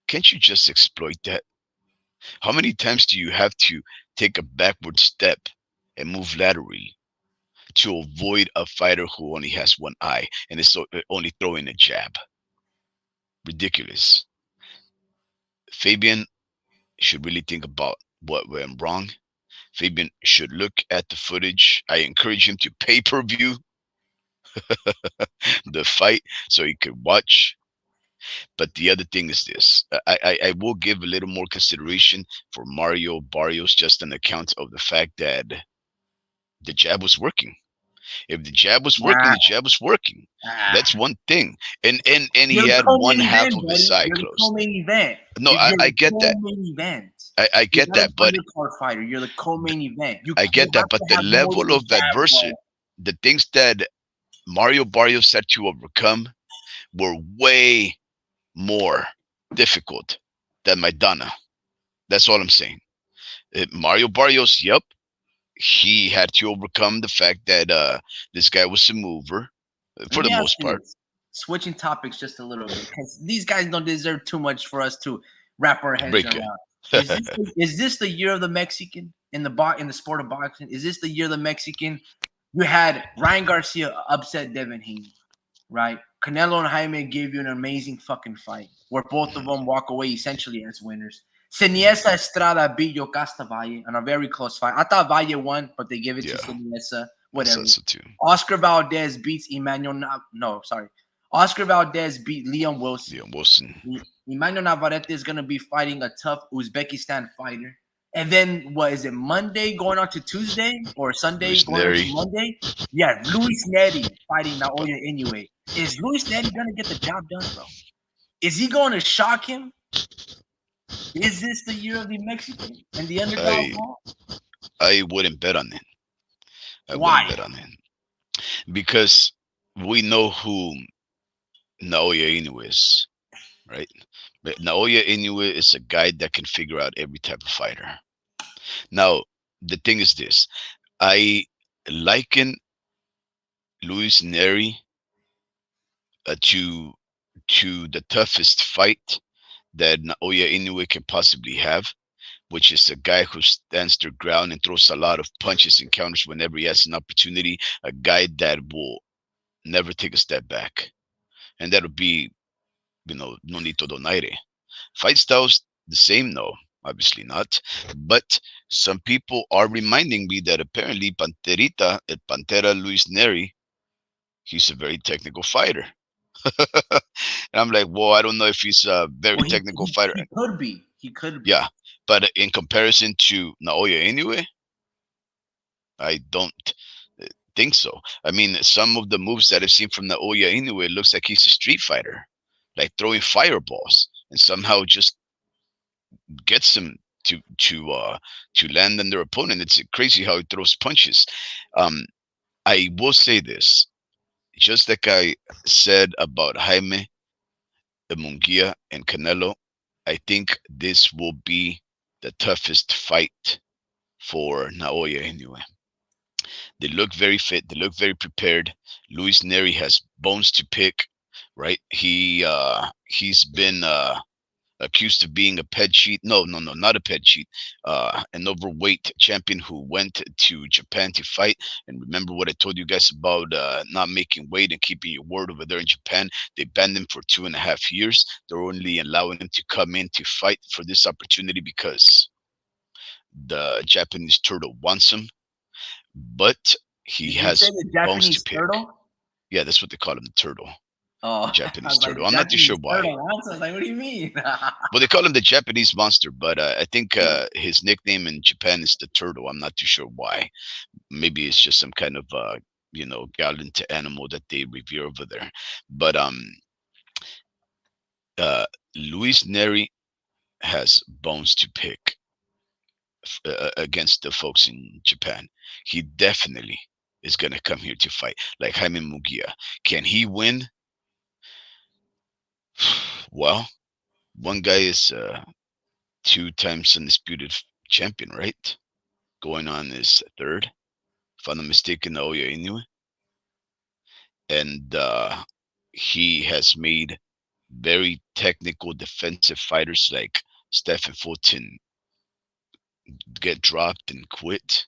can't you just exploit that? How many times do you have to take a backward step and move laterally to avoid a fighter who only has one eye and is only throwing a jab? Ridiculous. Fabian should really think about what went wrong. Fabian should look at the footage. I encourage him to pay-per-view the fight so he could watch. But the other thing is this. I will give a little more consideration for Mario Barrios just on account of the fact that the jab was working. If the jab was working, Nah, the jab was working. nah. That's one thing. And You're he the had one co-main half event, of buddy. his eye You're the closed. co-main event. No, You're I the get that. co-main event. I You're get not that, an but undercard fighter. You're the co-main event. You I you get that. have But to the have more level than of jab, adversity, bro. the things that Mario Barrios had to overcome were way more difficult than Maidana. That's all I'm saying. Mario Barrios, yep, he had to overcome the fact that this guy was a mover Let for me the ask most you part. this. Switching topics just a little bit, because these guys don't deserve too much for us to wrap our heads Break around. it. Is this the year of the Mexican in the sport of boxing? Is this the year of the Mexican? You had Ryan Garcia upset Devin Haney, right? Canelo and Jaime gave you an amazing fucking fight where both of them walk away essentially as winners. Seniesa Estrada beat Yocasta Valle in a very close fight. I thought Valle won, but they give it to Yeah, Seniesa. I Whatever. said so too. Oscar Valdez beats Emmanuel. No, sorry. Oscar Valdez beat Leon Wilson. Leon Wilson. Emmanuel Navarrete is going to be fighting a tough Uzbekistan fighter. And then, what is it, Monday going on to Tuesday or Sunday Luis going on Neri. to Monday? Yeah, Luis Neri fighting Naoya Inoue. Is Luis Neri going to get the job done, bro? Is he going to shock him? Is this the year of the Mexican and the underdog? I ball? I wouldn't bet on it. I Why? wouldn't bet on it because we know who Naoya Inoue is, right? But Naoya Inoue is a guy that can figure out every type of fighter. Now, the thing is this: I liken Luis Neri to the toughest fight that Naoya Inoue can possibly have, which is a guy who stands their ground and throws a lot of punches and counters whenever he has an opportunity. A guy that will never take a step back, and that'll be, Nonito Donaire. Fight styles the same? No, obviously not. But some people are reminding me that apparently Panterita, El Pantera Luis Neri, he's a very technical fighter. And I'm like, well, I don't know if he's a very Well, technical fighter. he could be. He could. Yeah, but in comparison to Naoya Inoue, I don't think so. I mean, some of the moves that I've seen from Naoya Inoue, it looks like he's a street fighter, like throwing fireballs, and somehow just gets them to land on their opponent. It's crazy how he throws punches. Um, I will say this, just like I said about Jaime Munguia and Canelo, I think this will be the toughest fight for Naoya Inoue. They look very fit. They look very prepared. Luis Neri has bones to pick, right? He's been accused of being a ped cheat. No, no, no, not a ped cheat. An overweight champion who went to Japan to fight. And remember what I told you guys about not making weight and keeping your word over there in Japan. They banned him for 2.5 years. They're only allowing him to come in to fight for this opportunity because the Japanese turtle wants him. But he Did you has say the bones to Japanese pick. turtle? Yeah, that's what they call him, the turtle. Oh, Japanese I was like, turtle. I'm not too Japanese sure why. turtle. I was like, what do you mean? Well, they call him the Japanese monster, but I think his nickname in Japan is the turtle. I'm not too sure why. Maybe it's just some kind of gallant animal that they revere over there. But uh, Luis Neri has bones to pick against the folks in Japan. He definitely is gonna come here to fight, like Jaime Munguia. Can he win? Well, one guy is 2 times undisputed champion, right? Going on his third, if I'm not mistaken, Naoya Inoue. And he has made very technical defensive fighters like Stephen Fulton get dropped and quit.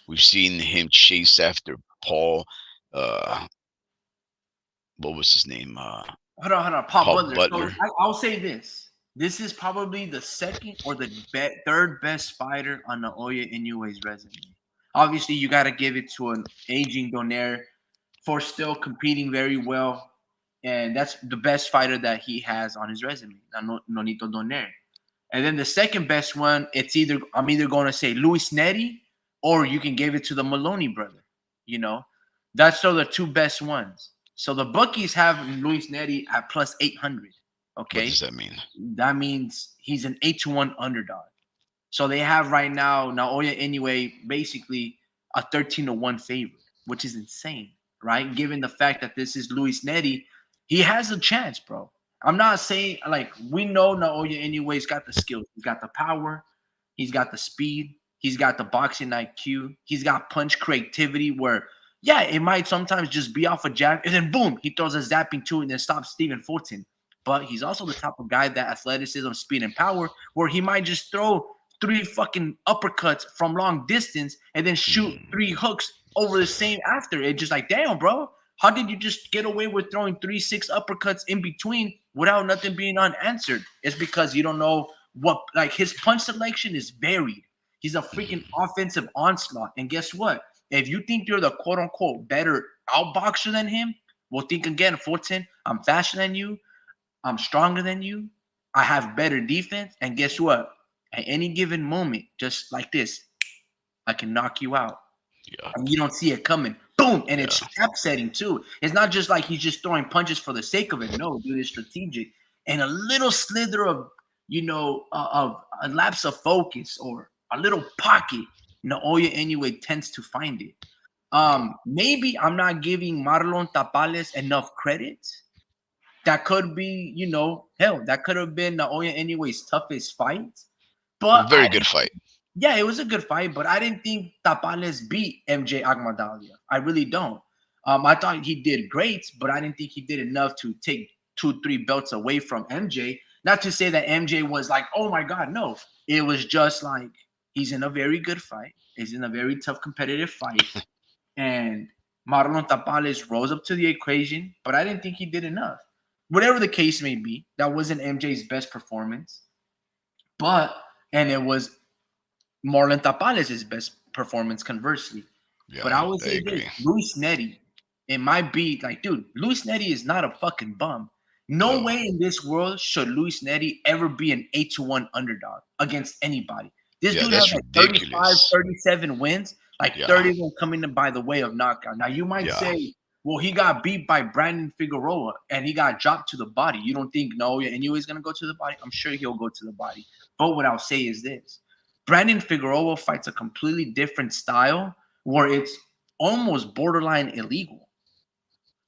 We've seen him chase after Paul. Uh, what was his name? Hold on. Paul Paul Butler. Butler. So I'll say this. This is probably the second or the third best fighter on Naoya Inoue's resume. Obviously, you got to give it to an aging Donaire for still competing very well. And that's the best fighter that he has on his resume, Nonito Donaire. And then the second best one, I'm either going to say Luis Neri or you can give it to the Maloney brother. You know, that's still the two best ones. So the bookies have Luis Neri at plus 800. Okay. What does that mean? That means he's an 8-1 underdog. So they have right now Naoya Inoue basically a 13-1 favorite, which is insane, right? Given the fact that this is Luis Neri, he has a chance, bro. I'm not saying like we know Naoya Inoue's got the skills, he's got the power, he's got the speed, he's got the boxing IQ, he's got punch creativity where yeah, it might sometimes just be off a jab and then boom, he throws a zapping two and then stops Stephen Fulton. But he's also the type of guy that athleticism, speed, and power, where he might just throw 3 fucking uppercuts from long distance and then shoot 3 hooks over the same after. It's just like, damn, bro, how did you just get away with throwing 3-6 uppercuts in between without nothing being unanswered? It's because you don't know what, like his punch selection is varied. He's a freaking offensive onslaught. And guess what? If you think you're the quote unquote better outboxer than him, well, think again, Fulton, I'm faster than you. I'm stronger than you. I have better defense. And guess what? At any given moment, just like this, I can knock you out. Yeah. And you don't see it coming. Boom. And it's trap setting too. It's not just like he's just throwing punches for the sake of it. No, dude, it's strategic. And a little slither of, of a lapse of focus or a little pocket, Naoya Inoue tends to find it. Maybe I'm not giving Marlon Tapales enough credit. That could be, hell, that could have been Naoya Inoue's toughest fight. But very good fight. Yeah, it was a good fight, but I didn't think Tapales beat MJ Agmadalia. I really don't. I thought he did great, but I didn't think he did enough to take 2-3 belts away from MJ. Not to say that MJ was like, oh my God, no. It was just like he's in a very good fight. He's in a very tough competitive fight. And Marlon Tapales rose up to the occasion, but I didn't think he did enough. Whatever the case may be, that wasn't MJ's best performance. And it was Marlon Tapales' best performance, conversely. Yeah, but I would say this, Luis Neri, it might be like, dude, Luis Neri is not a fucking bum. No No. way in this world should Luis Neri ever be an 8-1 underdog against anybody. This Yeah, dude has that's like 35, ridiculous. 37 wins, like Yeah, 30 of them coming in by the way of knockout. Now, you might yeah. say, well, he got beat by Brandon Figueroa and he got dropped to the body. You don't think, no, and you is going to go to the body? I'm sure he'll go to the body. But what I'll say is this. Brandon Figueroa fights a completely different style where it's almost borderline illegal.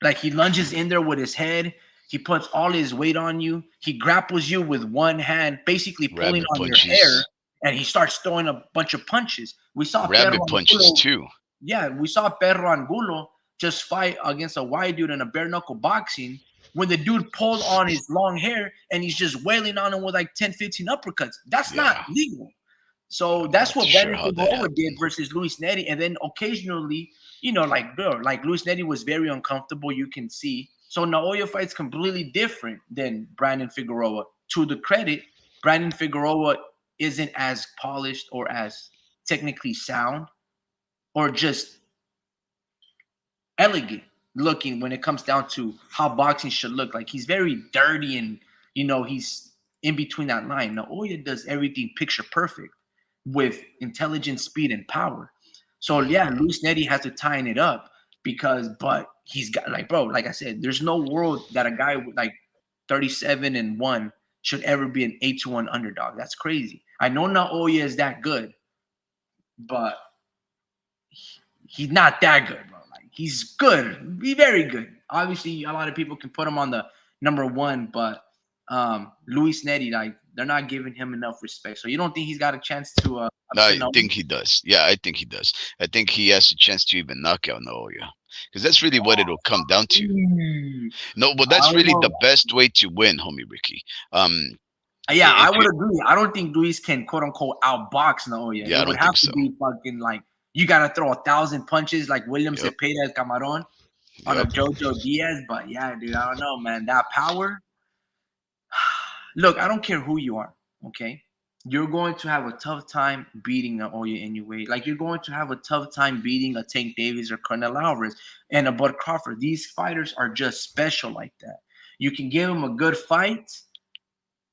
Like he lunges in there with his head. He puts all his weight on you. He grapples you with one hand, basically pulling Rabbit on your hair, punches. and he starts throwing a bunch of punches. We saw Perro Rabbit punches Angulo. too. Yeah, we saw Perro Angulo just fight against a white dude in a bare knuckle boxing when the dude pulled on his long hair and he's just wailing on him with like 10, 15 uppercuts. That's not Yeah, legal. So I'm that's not what sure Brandon how that Figueroa did happened. versus Luis Neri. And then occasionally, like bro, like Luis Neri was very uncomfortable, you can see. So Naoya fight's completely different than Brandon Figueroa. To the credit, Brandon Figueroa isn't as polished or as technically sound or just elegant looking when it comes down to how boxing should look. Like he's very dirty and he's in between that line. Naoya does everything picture perfect with intelligence, speed, and power. So yeah, Mhm. Luis Neri has to tighten it up but he's got like bro, like I said, there's no world that a guy with like 37-1 should ever be an 8-1 underdog. That's crazy. I know Naoya is that good, but he's not that good, bro. Like he's good, be very good. Obviously, a lot of people can put him on the number one, but Luis Neri, like they're not giving him enough respect. So you don't think he's got a chance to upset I no? think he does. Yeah, I think he does. I think he has a chance to even knock out Naoya, because that's really what it'll come down to. Mm, No, but I that's don't really the know. best way to win, homie Ricky. Um, Yeah, I if would you, agree. I don't think Luis can quote unquote outbox Naoya. yeah, It I would don't have think to so. be fucking like you gotta throw 1,000 punches like William Yep, Cepeda El Camaron on a yep. Jojo Diaz. But yeah, dude, I don't know, man. That power. Look, I don't care who you are, okay? You're going to have a tough time beating Naoya anyway. Like you're going to have a tough time beating a Tank Davis or Cornel Alvarez and a Bud Crawford. These fighters are just special like that. You can give them a good fight,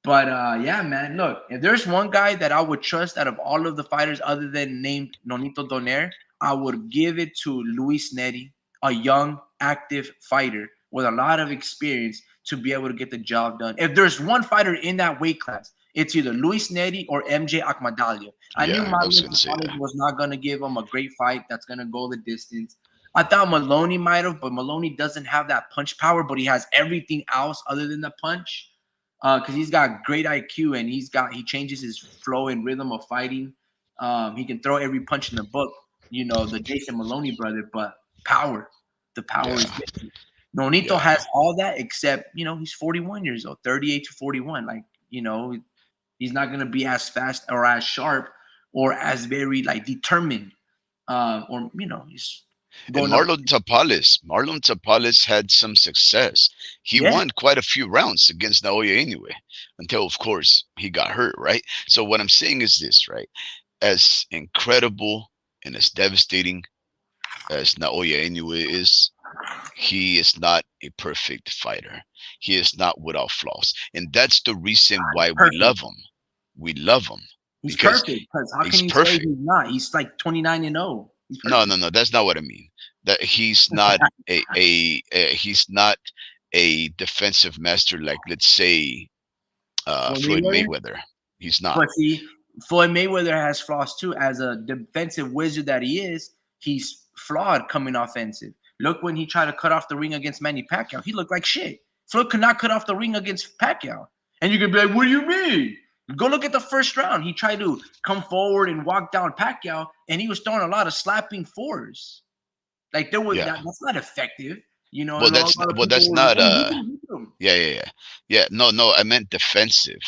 but yeah, man. Look, if there's one guy that I would trust out of all of the fighters other than named Nonito Donaire, I would give it to Luis Neri, a young, active fighter with a lot of experience to be able to get the job done. If there's one fighter in that weight class, it's either Luis Neri or MJ Akmadaliev. I knew Yeah, I was Marlon gonna say Gonzalez that. was not going to give him a great fight that's going to go the distance. I thought Maloney might have, but Maloney doesn't have that punch power, but he has everything else other than the punch because he's got great IQ and he changes his flow and rhythm of fighting. He can throw every punch in the book, the Jason Maloney brother, but power, the power is Yeah, different. Nonito yeah. has all that except, he's 41 years old, 38 to 41. Like, he's not going to be as fast or as sharp or as very like determined he's And going up. Marlon Tapales had some success. He Yeah, won quite a few rounds against Naoya anyway, until of course he got hurt, right? So what I'm saying is this, right? As incredible and as devastating as Naoya Inoue is, he is not a perfect fighter. He is not without flaws. And that's the reason why we perfect. love him. We love him He's because perfect because how he's can you say perfect. he's not? He's like 29-0. He's No, perfect. no, no, that's not what I mean. That he's not he's not a defensive master like, let's say, Floyd Floyd Mayweather. Mayweather. He's not. But see, Floyd Mayweather has flaws too. As a defensive wizard that he is, he's flawed coming offensive. Look when he tried to cut off the ring against Manny Pacquiao. He looked like shit. Floyd could not cut off the ring against Pacquiao. And you could be like, what do you mean? Go look at the first round. He tried to come forward and walk down Pacquiao, and he was throwing a lot of slapping fours. Like there was Yeah. that's not effective. Well, And a lot of that's people were like, not. oh, hit him. Yeah, yeah, yeah, yeah. No, no, I meant defensive.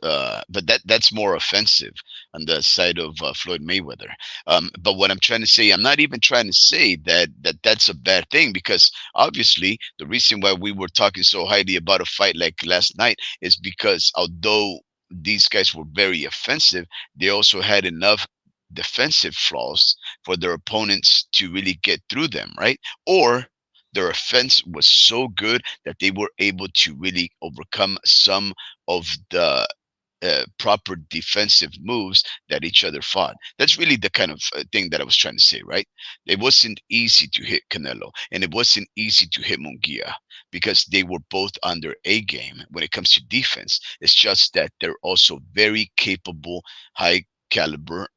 But that's more offensive on the side of Floyd Mayweather. But what I'm trying to say, I'm not even trying to say that's a bad thing, because obviously the reason why we were talking so highly about a fight like last night is because although these guys were very offensive, they also had enough defensive flaws for their opponents to really get through them, right? Or their offense was so good that they were able to really overcome some of the proper defensive moves that each other fought. That's really the kind of thing that I was trying to say, right? It wasn't easy to hit Canelo, and it wasn't easy to hit Munguia because they were both on their A game when it comes to defense. It's just that they're also very capable, high caliber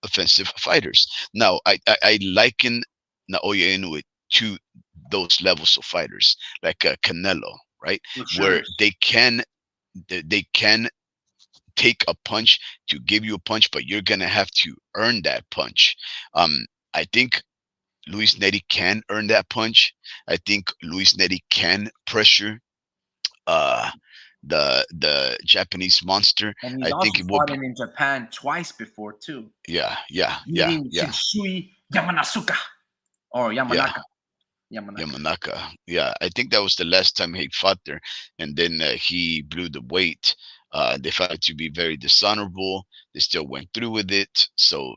offensive fighters. Now, I liken Naoya Inoue to those levels of fighters, like Canelo, right? For sure. Where they can take a punch to give you a punch, but you're gonna have to earn that punch. I think Luis Neri can earn that punch. I think Luis Neri can pressure uh the Japanese monster. And he's I think also it will fought be in Japan twice before too, yeah beating Shinsui Yamanasuka or yeah Yamanaka. Yamanaka. Yeah, I think that was the last time he fought there, and then he blew the weight. They found it to be very dishonorable. They still went through with it. So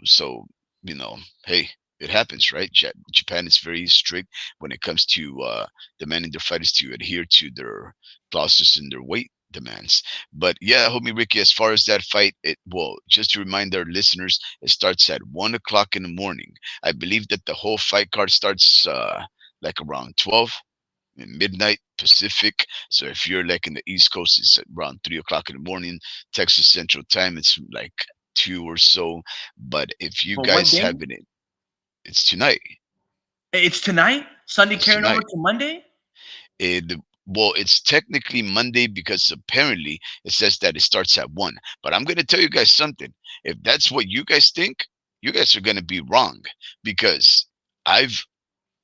you know, hey, it happens, right? Japan is very strict when it comes to demanding their fighters to adhere to their clauses and their weight demands. But yeah, homie Ricky, as far as that fight, it well, just to remind our listeners, it starts at 1 o'clock in the morning. I believe that the whole fight card starts like around 12 midnight Pacific. So if you're like in the East Coast, it's around 3 o'clock in the morning. Texas Central Time, it's like 2 or so. But if you But what guys day? have it, it's tonight. It's tonight. Sunday It's carrying over tonight. to Monday. Well, it's technically Monday because apparently it says that it starts at 1. But I'm going to tell you guys something. If that's what you guys think, you guys are going to be wrong because I've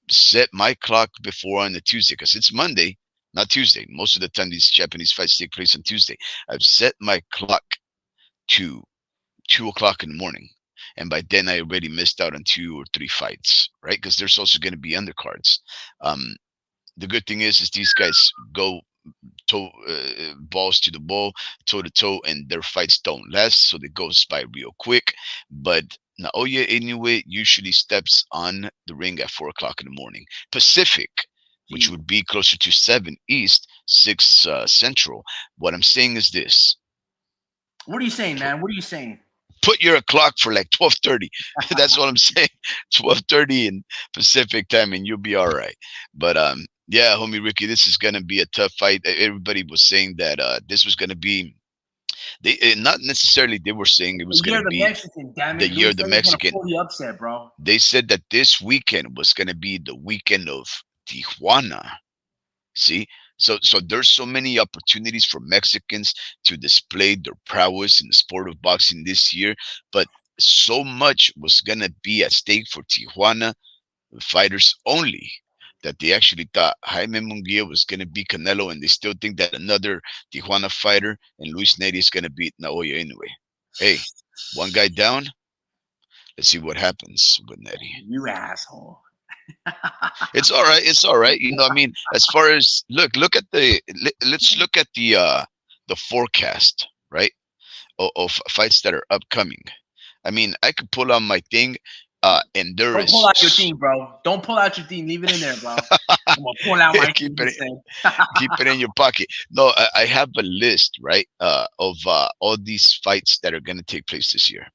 set my clock before on the Tuesday because it's Monday, not Tuesday. Most of the time, these Japanese fights take place on Tuesday. I've set my clock to 2 o'clock in the morning. And by then, I already missed out on 2 or 3 fights, right? Because there's also going to be undercards. The good thing is these guys go balls to the ball, toe to toe, and their fights don't last, so they goes by real quick. But Naoya Inoue usually steps on the ring at 4 o'clock in the morning Pacific, which Jeez. would be closer to 7 East, 6 Central. What I'm saying is this: What are you saying, man? What are you saying? put your clock for like 12:30. That's what I'm saying. 12:30 in Pacific time, and you'll be all right. But yeah, homie Ricky, this is gonna be a tough fight. Everybody was saying that this was gonna be not necessarily they were saying it The was year gonna of the be Mexican, damn the it. year Luis of the Neri's gonna Mexican. pull the upset, bro. They said that this weekend was gonna be the weekend of Tijuana. See, so there's so many opportunities for Mexicans to display their prowess in the sport of boxing this year, but so much was gonna be at stake for Tijuana fighters only that they actually thought Jaime Munguia was gonna beat Canelo, and they still think that another Tijuana fighter and Luis Neri is gonna beat Naoya Inoue. Hey, one guy down. Let's see what happens with Neri. You asshole. It's all right. It's all right. You know, I mean, as far as look at let's look at the forecast, right? Of fights that are upcoming. I mean, I could pull on my thing, and there Don't is pull out your theme, bro. Don't pull out your theme. Leave it in there, bro. I'm gonna pull out my keep theme it instead. keep it in your pocket. No, I have a list, right? Of all these fights that are gonna take place this year.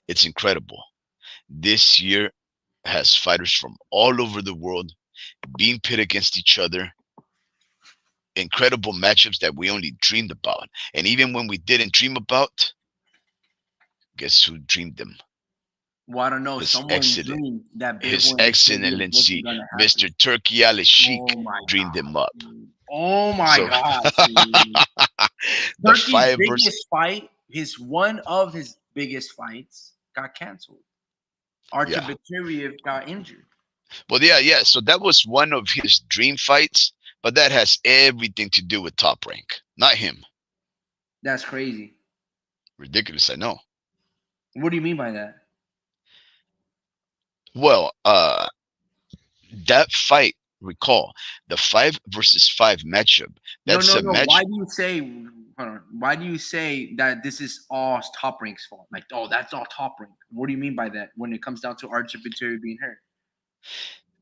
It's incredible. This year has fighters from all over the world being pit against each other. Incredible matchups that we only dreamed about. And even when we didn't dream about, guess who dreamed them? Well, I don't know. His Someone excellent, dreamed that big His one. Excellency, Gonna happen. Mr. Turkey Ali Sheik, Oh my dreamed god. them up. Dude. Oh my So god. Dude. the Turkey's five versus biggest fight, one of his biggest fights, got canceled. Artur yeah. Beterbiev got injured. Well, yeah. So that was one of his dream fights, but that has everything to do with Top Rank, not him. That's crazy. Ridiculous, I know. What do you mean by that? Well, that fight, recall the 5 versus 5 matchup. That's No, a no. match. Why do you say? Hold on. Why do you say that this is all Top Rank's fault? Like, oh, that's all Top Rank. What do you mean by that? When it comes down to Artur Beterbiev being hurt,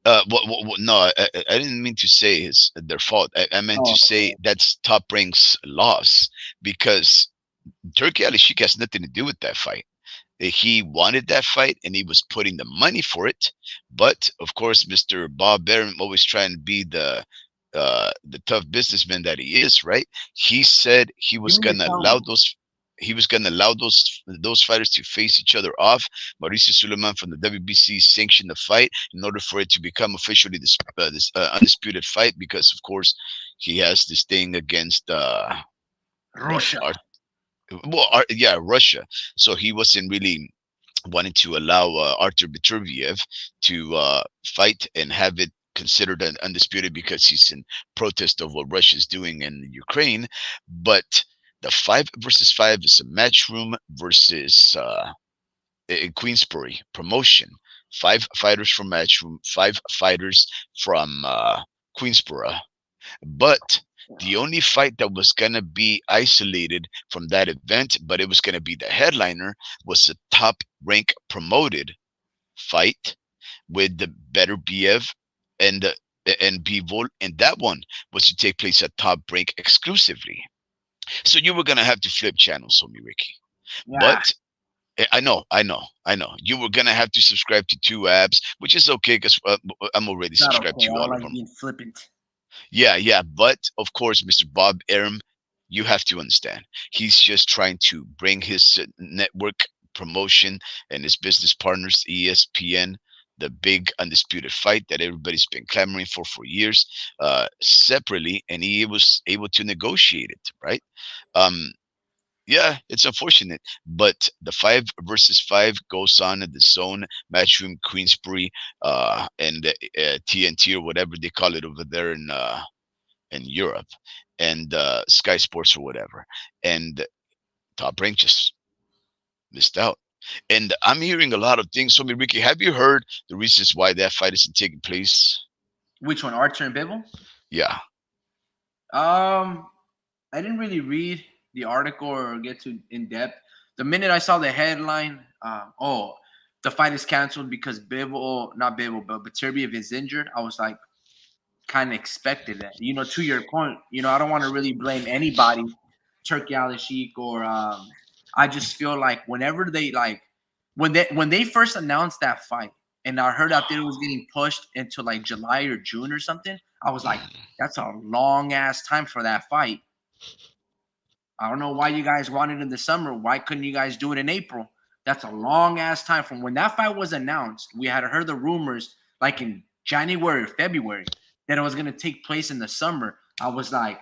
No, I didn't mean to say it's their fault. I meant to Oh, say that's Top Rank's loss because Turkey Ali Sheik has nothing to do with that fight. He wanted that fight and he was putting the money for it. But of course, Mr. Bob Arum, always trying to be the tough businessman that he is, right? He said you mean to tell me? he was gonna allow those fighters to face each other off. Mauricio Suleiman from the WBC sanctioned the fight in order for it to become officially this undisputed fight because, of course, he has this thing against what Russia. yeah, Russia. So he wasn't really wanting to allow Artur Beterbiev to fight and have it considered an undisputed because he's in protest of what Russia's doing in Ukraine. But the 5 versus 5 is a matchroom versus in Queensbury promotion. 5 fighters from matchroom, 5 fighters from Queensboro. But the only fight that was going to be isolated from that event, but it was going to be the headliner, was a top rank promoted fight with the better BF and Bivol, and that one was to take place at Top Rank exclusively. So you were going to have to flip channels, homie Ricky. Yeah, But I know. You were gonna have to subscribe to 2 apps, which is okay because I'm already not subscribed okay. to I don't all of like them. being flippant. Yeah, yeah, but of course, Mr. Bob Arum, you have to understand, he's just trying to bring his network promotion and his business partners, ESPN, the big undisputed fight that everybody's been clamoring for years, separately, and he was able to negotiate it, right? Um, yeah, it's unfortunate, but the 5 versus 5 goes on in the Zone, Matchroom, Queensbury, and TNT or whatever they call it over there in Europe, and Sky Sports or whatever. And Top Rank just missed out. And I'm hearing a lot of things. So, Ricky, have you heard the reasons why that fight isn't taking place? Which one, Archer and Bibble? Yeah. I didn't really read the article or get too in depth. The minute I saw the headline, the fight is canceled because Bibble, not Bibble, but Beterbiev is injured. I was like, kind of expected that. To your point, I don't want to really blame anybody, Turkey Al Sheik or I just feel like whenever they when they first announced that fight and I heard out there it was getting pushed into like July or June or something, I was like, that's a long ass time for that fight. I don't know why you guys wanted it in the summer. Why couldn't you guys do it in April? That's a long ass time from when that fight was announced. We had heard the rumors like in January or February that it was going to take place in the summer. I was like,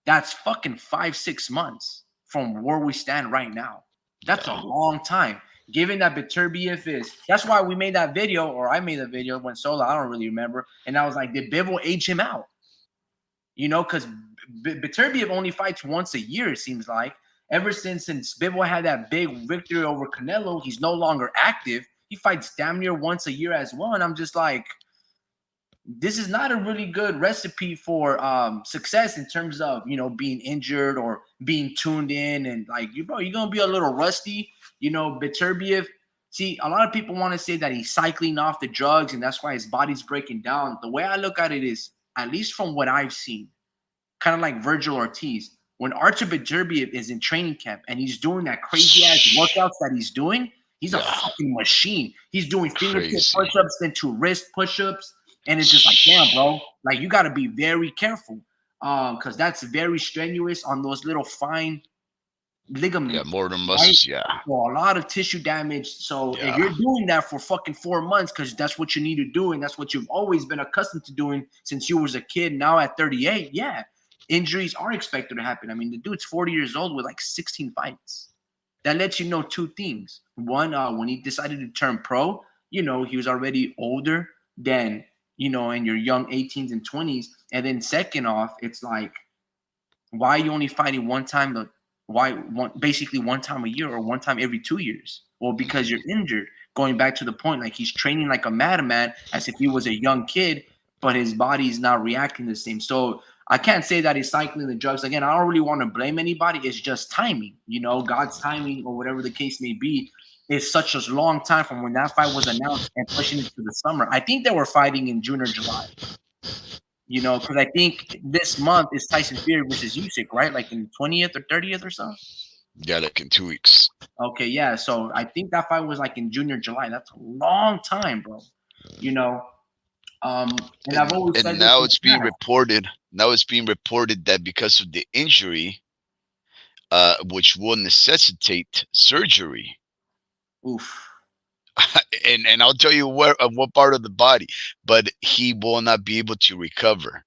that's fucking 5-6 months from where we stand right now. That's a long time. Given that Beterbiev that's why we made that video, or I made the video when solo. I don't really remember. And I was like, did Bivol age him out? Because Beterbiev only fights once a year, it seems like. Ever since Bivol had that big victory over Canelo, he's no longer active. He fights damn near once a year as well. And I'm just like, this is not a really good recipe for success in terms of, being injured or being tuned in. And like, you're going to be a little rusty. Beterbiev, see, a lot of people want to say that he's cycling off the drugs and that's why his body's breaking down. The way I look at it is, at least from what I've seen, kind of like Virgil Ortiz, when Artur Beterbiev is in training camp and he's doing that crazy ass workouts that he's doing, he's a fucking machine. He's doing fingertip push-ups into wrist push-ups, and it's just like, damn, bro, like you got to be very careful, because that's very strenuous on those little fine ligaments. Yeah, more than muscles, right? Yeah. Well, a lot of tissue damage. So if you're doing that for fucking 4 months, because that's what you need to do, and that's what you've always been accustomed to doing since you was a kid, now at 38, yeah, injuries are expected to happen. I mean, the dude's 40 years old with like 16 fights. That lets you know 2 things. One, when he decided to turn pro, he was already older than, in your young 18s and 20s. And then second off, it's like, why are you only fighting one time? Basically one time a year or one time every 2 years? Well, because you're injured. Going back to the point, like he's training like a madman as if he was a young kid, but his body's not reacting the same. So I can't say that he's cycling the drugs. Again, I don't really want to blame anybody. It's just timing, God's timing or whatever the case may be. is such a long time from when that fight was announced and pushing it to the summer. I think they were fighting in June or July. You know, because I think this month is Tyson Fury versus Usyk, right? Like in 20th or 30th or so. Yeah, like in 2 weeks. Okay, yeah. So I think that fight was like in June or July. That's a long time, bro. You know, and I've always said And this now in it's the being past. reported. Now it's being reported that because of the injury, which will necessitate surgery, Oof. and I'll tell you where what part of the body, but he will not be able to recover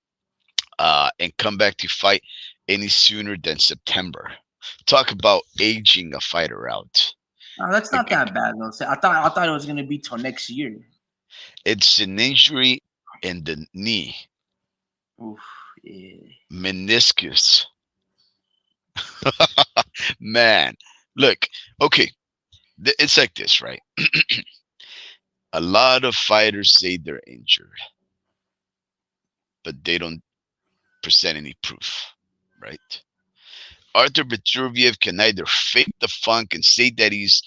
and come back to fight any sooner than September. Talk about aging a fighter out. No, that's not that bad though. So I thought it was gonna be till next year. It's an injury in the knee, Oof. Yeah. meniscus. Man, look, okay, it's like this, right? A lot of fighters say they're injured, but they don't present any proof, right? Arthur Beterbiev can either fake the funk and say that he's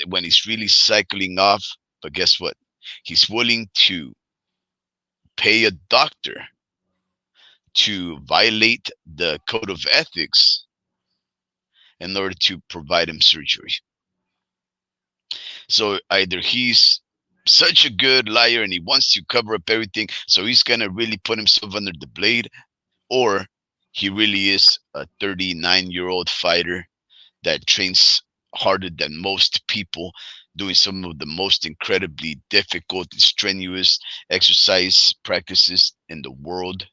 when he's really cycling off, but guess what? He's willing to pay a doctor to violate the code of ethics in order to provide him surgery. So either he's such a good liar and he wants to cover up everything, so he's gonna really put himself under the blade, or he really is a 39-year-old fighter that trains harder than most people, doing some of the most incredibly difficult and strenuous exercise practices in the world,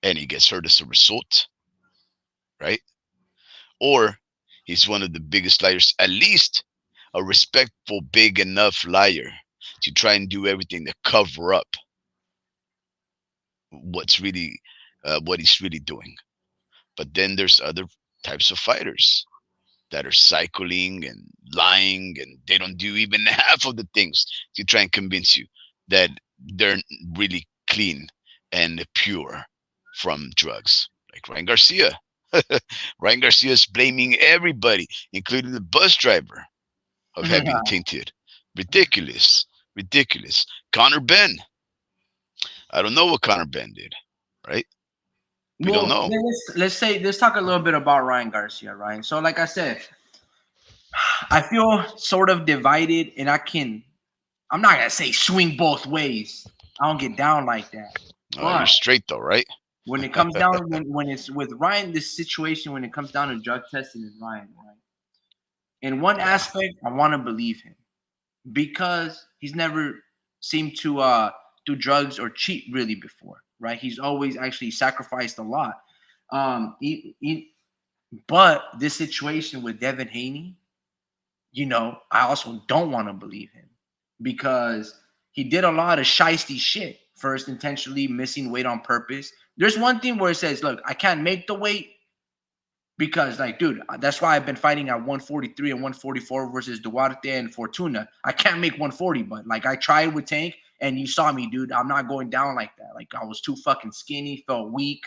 and he gets hurt as a result, right? Or he's one of the biggest liars, at least a respectful, big enough liar to try and do everything to cover up what's really what he's really doing. But then there's other types of fighters that are cycling and lying, and they don't do even half of the things to try and convince you that they're really clean and pure from drugs, like Ryan Garcia. Ryan Garcia is blaming everybody, including the bus driver, of having tainted. Ridiculous. Ridiculous. Conor Benn. I don't know what Conor Benn did, right? We don't know. Let's talk a little bit about Ryan Garcia, right? So, like I said, I feel sort of divided, and I'm not gonna say swing both ways. I don't get down like that. You're straight though, right? When it comes down, when it's with Ryan, this situation, when it comes down to drug testing, is Ryan, right? In one aspect, I want to believe him because he's never seemed to do drugs or cheat really before, right? He's always actually sacrificed a lot. But this situation with Devin Haney, you know, I also don't want to believe him because he did a lot of shiesty shit. First, intentionally missing weight on purpose. There's one thing where it says, look, I can't make the weight because, like, dude, that's why I've been fighting at 143 and 144 versus Duarte and Fortuna. I can't make 140, but, like, I tried with Tank, and you saw me, dude. I'm not going down like that. Like, I was too fucking skinny, felt weak.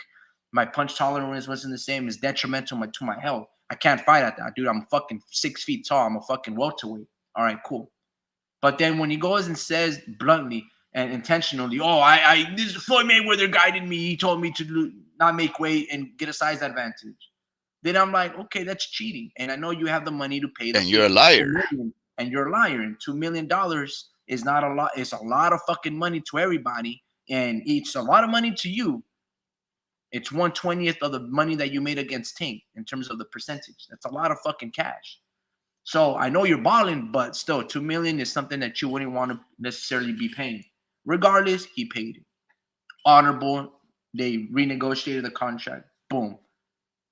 My punch tolerance wasn't the same. It's detrimental to my health. I can't fight at that, dude. I'm fucking 6 feet tall. I'm a fucking welterweight. All right, cool. But then when he goes and says bluntly and intentionally, this Floyd Mayweather guided me. He told me to not make weight and get a size advantage. Then I'm like, okay, that's cheating. And I know you have the money to pay. And you're a liar. And you're a liar. And $2 million is not a lot. It's a lot of fucking money to everybody. And it's a lot of money to you. It's 1/20th of the money that you made against Tank in terms of the percentage. That's a lot of fucking cash. So I know you're balling, but still, $2 million is something that you wouldn't want to necessarily be paying. Regardless, he paid it. Honorable. They renegotiated the contract. Boom.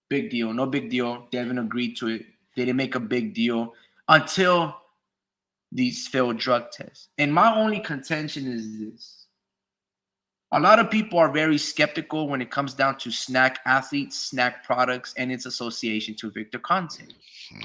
Big deal. No big deal. Devin agreed to it. They didn't make a big deal until these failed drug tests. And my only contention is this. A lot of people are very skeptical when it comes down to snack athletes, snack products, and its association to Victor Conte.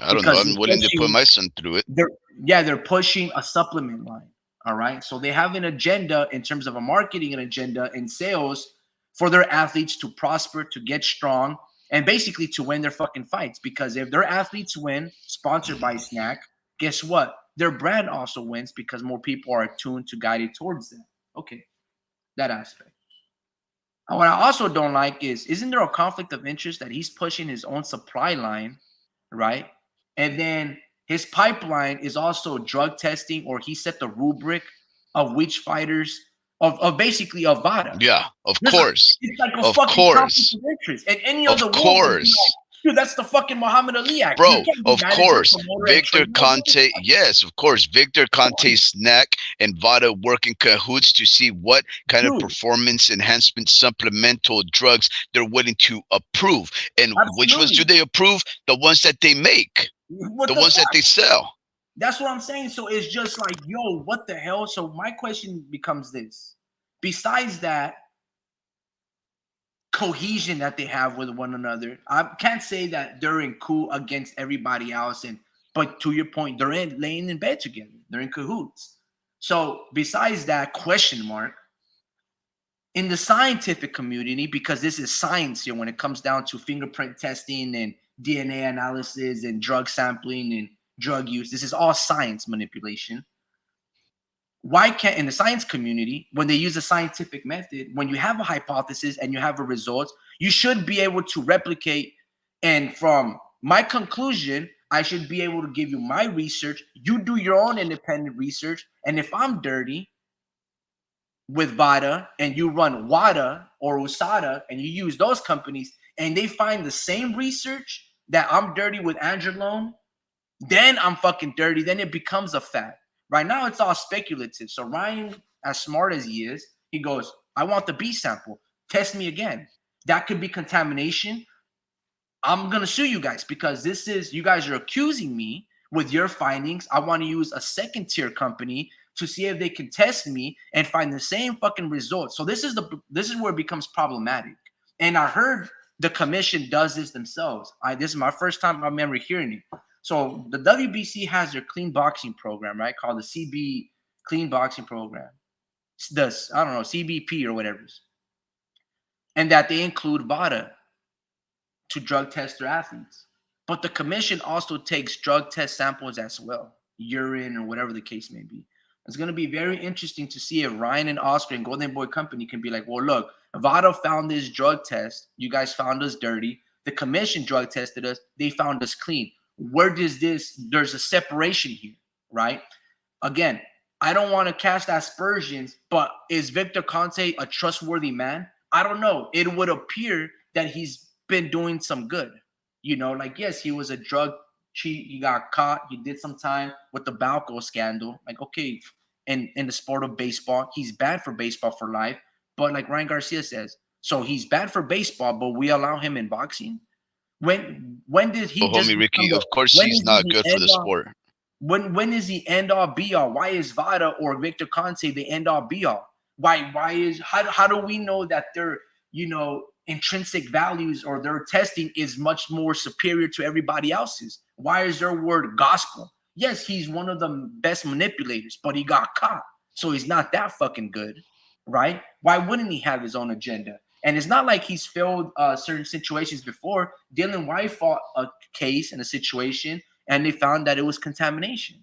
I don't know. I'm willing to put my son through it. They're pushing a supplement line. All right. So they have an agenda in terms of a marketing agenda and sales for their athletes to prosper, to get strong, and basically to win their fucking fights. Because if their athletes win, sponsored by Snack, guess what? Their brand also wins because more people are attuned to guided towards them. Okay, that aspect. And what I also don't like is, isn't there a conflict of interest that he's pushing his own supply line, right? And then his pipeline is also drug testing, or he set the rubric of which fighters of basically of VADA. Yeah, of There's course. It's like a Of fucking course. conflict of interest. And any Of other world would be course. like, dude, that's the fucking Muhammad Ali Act. Bro, You can't be of manager, course. promoter, and Victor trainer. Conte, yes, of course. Victor Conte's neck and VADA work in cahoots to see what kind of Dude. performance enhancement supplemental drugs they're willing to approve. And which ones do Absolutely. they approve? The ones that they make, What the the ones that fuck? they sell. That's what I'm saying. So it's just like, yo, what the hell? So my question becomes this. Besides that cohesion that they have with one another, I can't say that they're in coup against everybody else. But to your point, they're laying in bed together. They're in cahoots. So besides that question mark, in the scientific community, because this is science here when it comes down to fingerprint testing and DNA analysis and drug sampling and drug use, this is all science manipulation. Why can't, in the science community, when they use a scientific method, when you have a hypothesis and you have a result, you should be able to replicate. And from my conclusion, I should be able to give you my research. You do your own independent research. And if I'm dirty with VADA and you run WADA or USADA and you use those companies and they find the same research that I'm dirty with Androlone, then I'm fucking dirty. Then it becomes a fact. Right now, it's all speculative. So Ryan, as smart as he is, he goes, I want the B sample. Test me again. That could be contamination. I'm going to sue you guys because you guys are accusing me with your findings. I want to use a second tier company to see if they can test me and find the same fucking results. So this is where it becomes problematic. And I heard the commission does this themselves. This is my first time I remember hearing it. So the WBC has their clean boxing program, right? Called the CB Clean Boxing Program. I don't know, CBP or whatever. And that they include VADA to drug test their athletes. But the commission also takes drug test samples as well, urine or whatever the case may be. It's going to be very interesting to see if Ryan and Oscar and Golden Boy Company can be like, well, look, VADA found this drug test. You guys found us dirty. The commission drug tested us. They found us clean. Where does there's a separation here, right? Again, I don't want to cast aspersions, but is Victor Conte a trustworthy man? I don't know. It would appear that he's been doing some good. Like, yes, he was a drug cheat. He got caught. He did some time with the Balco scandal. Like, okay, in the sport of baseball, he's banned for baseball for life. But like Ryan Garcia says, so he's banned for baseball, but we allow him in boxing? When did he homie Ricky, of course he's not good for the sport. When is the end all be all? Why is VADA or Victor Conte the end all be all? How do we know that their intrinsic values or their testing is much more superior to everybody else's? Why is their word gospel? Yes, he's one of the best manipulators, but he got caught, so he's not that fucking good, right? Why wouldn't he have his own agenda? And it's not like he's failed certain situations before. Dylan White fought a case in a situation, and they found that it was contamination.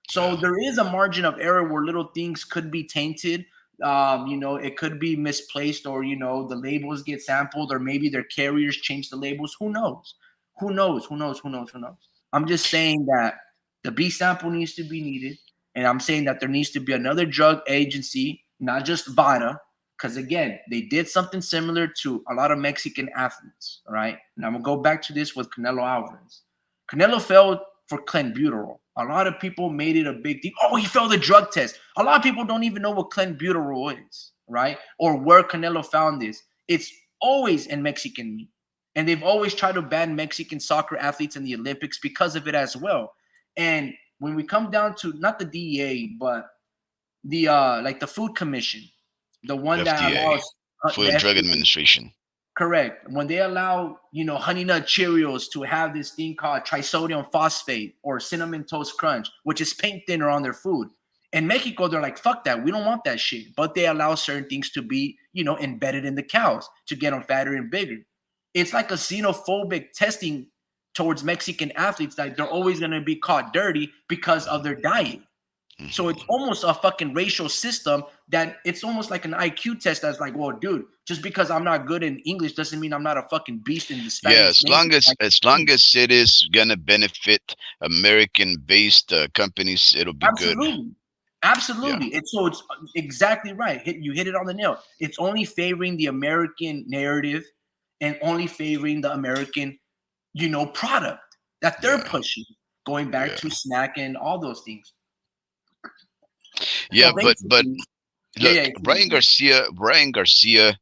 So there is a margin of error where little things could be tainted. It could be misplaced, or the labels get sampled, or maybe their carriers change the labels. Who knows? I'm just saying that the B sample needs to be needed, and I'm saying that there needs to be another drug agency, not just VADA. Because, again, they did something similar to a lot of Mexican athletes, all right? And I'm going to go back to this with Canelo Alvarez. Canelo failed for clenbuterol. A lot of people made it a big deal. Oh, he failed the drug test. A lot of people don't even know what clenbuterol is, right? Or where Canelo found this. It's always in Mexican meat. And they've always tried to ban Mexican soccer athletes in the Olympics because of it as well. And when we come down to, not the DEA, but the the Food Commission, the one FDA, that allows Food and Drug Administration. Correct. When they allow, Honey Nut Cheerios to have this thing called trisodium phosphate or Cinnamon Toast Crunch, which is paint thinner on their food. In Mexico, they're like, fuck that. We don't want that shit. But they allow certain things to be, embedded in the cows to get them fatter and bigger. It's like a xenophobic testing towards Mexican athletes that they're always going to be caught dirty because of their diet. So it's almost a fucking racial system that it's almost like an IQ test that's like, well, dude, just because I'm not good in English doesn't mean I'm not a fucking beast in the Spanish. Yeah, as long as it is gonna benefit American-based companies, it'll be good. Absolutely. Yeah. It's exactly right. You hit it on the nail. It's only favoring the American narrative and only favoring the American, product that they're pushing. Going back to snack and all those things. Yeah, so but look, Ryan Garcia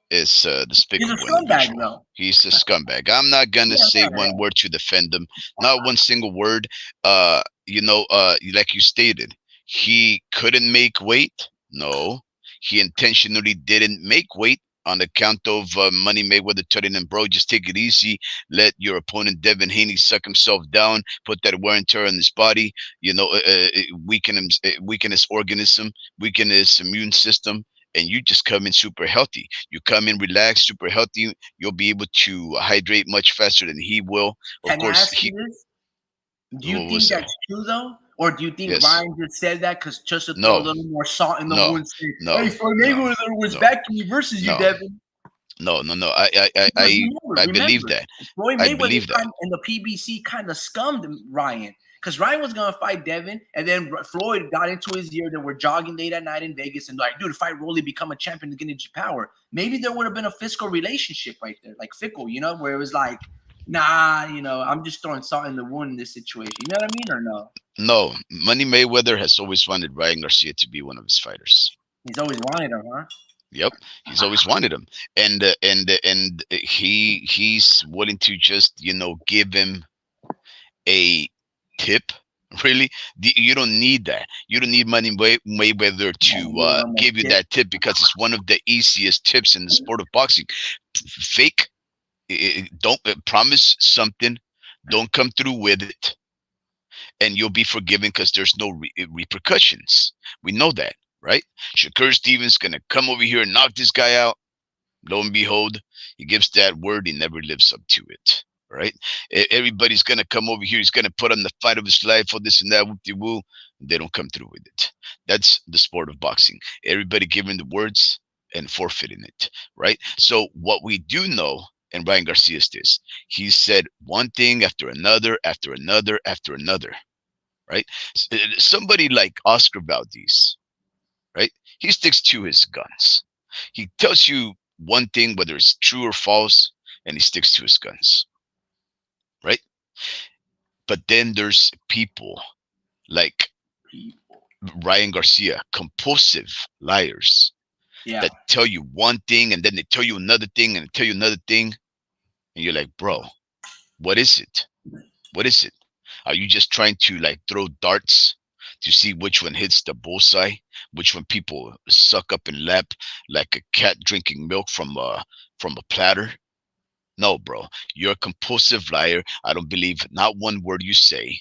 is despicable. He's a scumbag, though. He's a scumbag. I'm not gonna say one word to defend him. Not one single word. Like you stated, he couldn't make weight. No, he intentionally didn't make weight on account of Money Mayweather telling him, bro, just take it easy. Let your opponent Devin Haney suck himself down, put that wear and tear on his body, weaken his organism, weaken his immune system, and you just come in super healthy. You come in relaxed, super healthy. You'll be able to hydrate much faster than he will. Of course, do you think that's true though? Or do you think Ryan just said that just to throw a little more salt in the wound? Hey, Floyd Mayweather was backing me versus you, Devin. No. I believe that. Floyd Mayweather and the PBC kind of scummed Ryan because Ryan was gonna fight Devin, and then Floyd got into his ear. They were jogging late at night in Vegas, and like, dude, if I really become a champion to get into power, maybe there would have been a fiscal relationship right there, like fickle, where it was like, nah, I'm just throwing salt in the wound in this situation. You know what I mean, or no? No, Money Mayweather has always wanted Ryan Garcia to be one of his fighters. He's always wanted him, huh? Yep, he's always wanted him, and he's willing to just give him a tip. Really, you don't need that. You don't need Money Mayweather to give you that tip because it's one of the easiest tips in the sport of boxing. Fake, don't promise something, don't come through with it, and you'll be forgiven because there's no repercussions. We know that, right? Shakur Stevens gonna come over here and knock this guy out. Lo and behold, he gives that word, he never lives up to it, right? Everybody's gonna come over here, he's gonna put on the fight of his life, all this and that, whoop-de-woo. They don't come through with it. That's the sport of boxing. Everybody giving the words and forfeiting it, right? So what we do know, and Ryan Garcia is this, he said one thing after another, after another, after another, right? Somebody like Oscar Valdez, right? He sticks to his guns. He tells you one thing, whether it's true or false, and he sticks to his guns, right? But then there's people like Ryan Garcia, compulsive liars, that tell you one thing and then they tell you another thing and they tell you another thing, and you're like, bro, what is it? What is it? Are you just trying to like throw darts to see which one hits the bullseye, which one people suck up and lap like a cat drinking milk from a platter? No, bro, you're a compulsive liar. I don't believe not one word you say.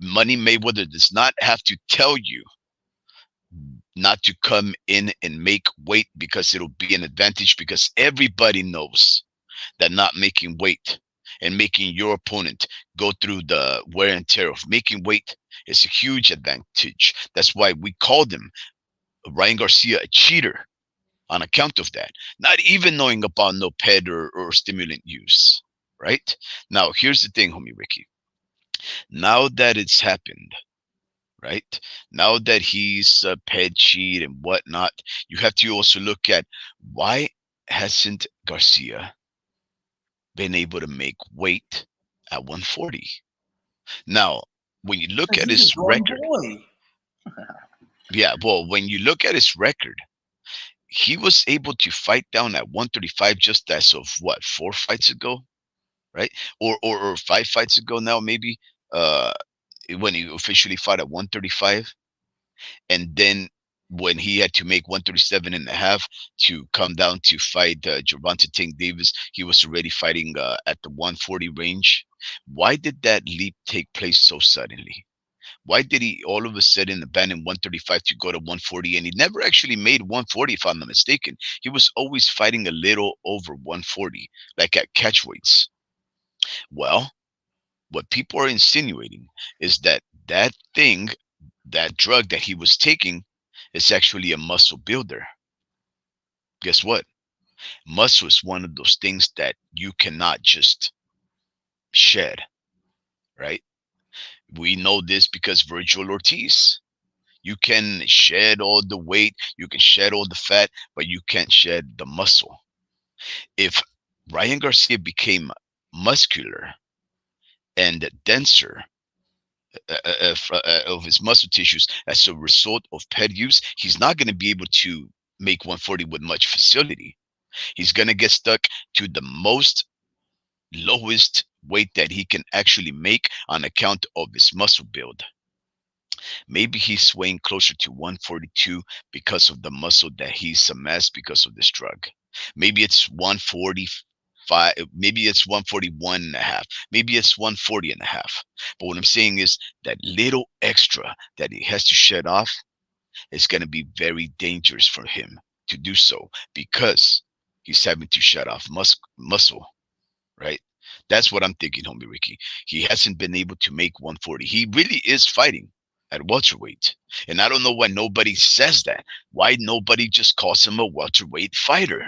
Money Mayweather does not have to tell you not to come in and make weight because it'll be an advantage, because everybody knows that not making weight and making your opponent go through the wear and tear of making weight is a huge advantage. That's why we called him, Ryan Garcia, a cheater on account of that, not even knowing about no ped or stimulant use, right? Now, here's the thing, homie Ricky. Now that it's happened, right? Now that he's a ped cheat and whatnot, you have to also look at why hasn't Garcia been able to make weight at 140? Now, when you look at his record, yeah, well, when you look at his record, he was able to fight down at 135 just as of what, 4 fights ago, right? Or 5 fights ago now, maybe, when he officially fought at 135. And then when he had to make 137 and a half to come down to fight Gervonta Tank Davis, he was already fighting at the 140 range. Why did that leap take place so suddenly? Why did he all of a sudden abandon 135 to go to 140? And he never actually made 140, if I'm not mistaken. He was always fighting a little over 140, like at catch weights. Well, what people are insinuating is that that thing, that drug that he was taking, is actually a muscle builder. Guess what? Muscle is one of those things that you cannot just shed, right? We know this because Virgil Ortiz, you can shed all the weight, you can shed all the fat, but you can't shed the muscle. If Ryan Garcia became muscular and denser of his muscle tissues as a result of ped use, he's not going to be able to make 140 with much facility. He's going to get stuck to the most lowest weight that he can actually make on account of his muscle build. Maybe he's swaying closer to 142 because of the muscle that he's amassed because of this drug. Maybe it's 145, maybe it's 141 and a half, maybe it's 140 and a half. But what I'm saying is that little extra that he has to shed off is going to be very dangerous for him to do so because he's having to shut off muscle, right? That's what I'm thinking, homie Ricky. He hasn't been able to make 140. He really is fighting at welterweight. And I don't know why nobody says that. Why nobody just calls him a welterweight fighter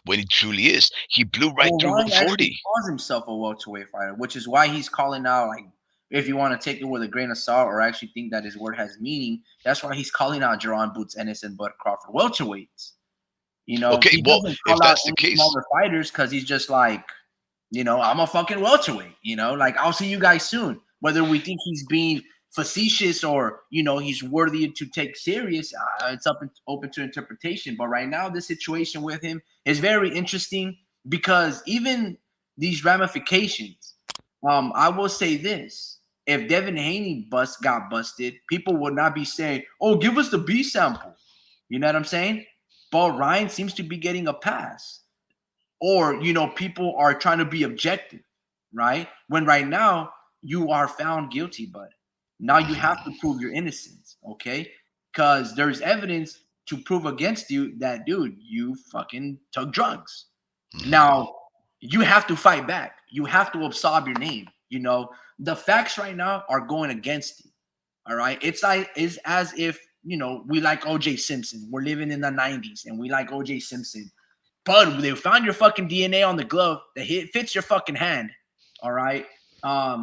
when he truly is. He blew right Well, through Ryan actually 140. calls himself a welterweight fighter, which is why he's calling out, like, if you want to take it with a grain of salt or actually think that his word has meaning, that's why he's calling out Jerron Boots Ennis and Bud Crawford welterweights. You know, Okay, he well, doesn't if call out that's the any case, smaller fighters because he's just like, you know, I'm a fucking welterweight. You know, like, I'll see you guys soon. Whether we think he's being facetious or, you know, he's worthy to take serious, it's open to interpretation. But right now, this situation with him is very interesting because even these ramifications. I will say this: if Devin Haney got busted, people would not be saying, "Oh, give us the B sample." You know what I'm saying? But Ryan seems to be getting a pass, or, you know, people are trying to be objective, right? When right now you are found guilty, but now you have to prove your innocence, okay? Because there's evidence to prove against you that, dude, you fucking took drugs. Now you have to fight back. You have to absolve your name. You know, the facts right now are going against you. All right. It's like, it's as if, you know, we like OJ Simpson. We're living in the 90s and we like OJ Simpson. But they found your fucking DNA on the glove that fits your fucking hand. All right.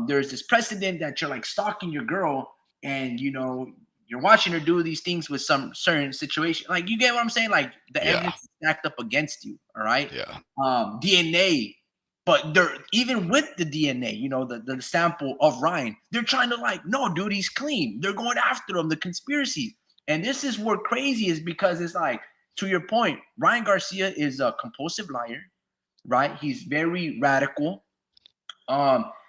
There's this precedent that you're like stalking your girl and, you know, you're watching her do these things with some certain situation. Like, you get what I'm saying? Like, the yeah, evidence is stacked up against you. All right. yeah, DNA. But they're even with the DNA, you know, the sample of Ryan, they're trying to, like, no, dude, he's clean. They're going after him, the conspiracy. And this is where crazy is, because it's like, to your point, Ryan Garcia is a compulsive liar, right? He's very radical.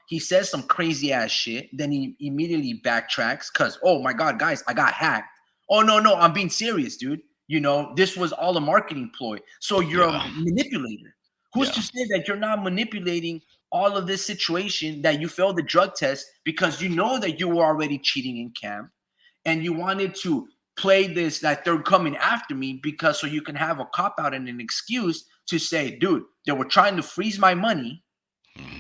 He says some crazy ass shit, then he immediately backtracks because, oh my god, guys, I got hacked. Oh no, I'm being serious, dude. You know, this was all a marketing ploy. So you're a yeah, manipulator. Who's yeah, to say that you're not manipulating all of this situation, that you failed the drug test because you know that you were already cheating in camp and you wanted to play this, that they're coming after me because so you can have a cop out and an excuse to say, dude, they were trying to freeze my money.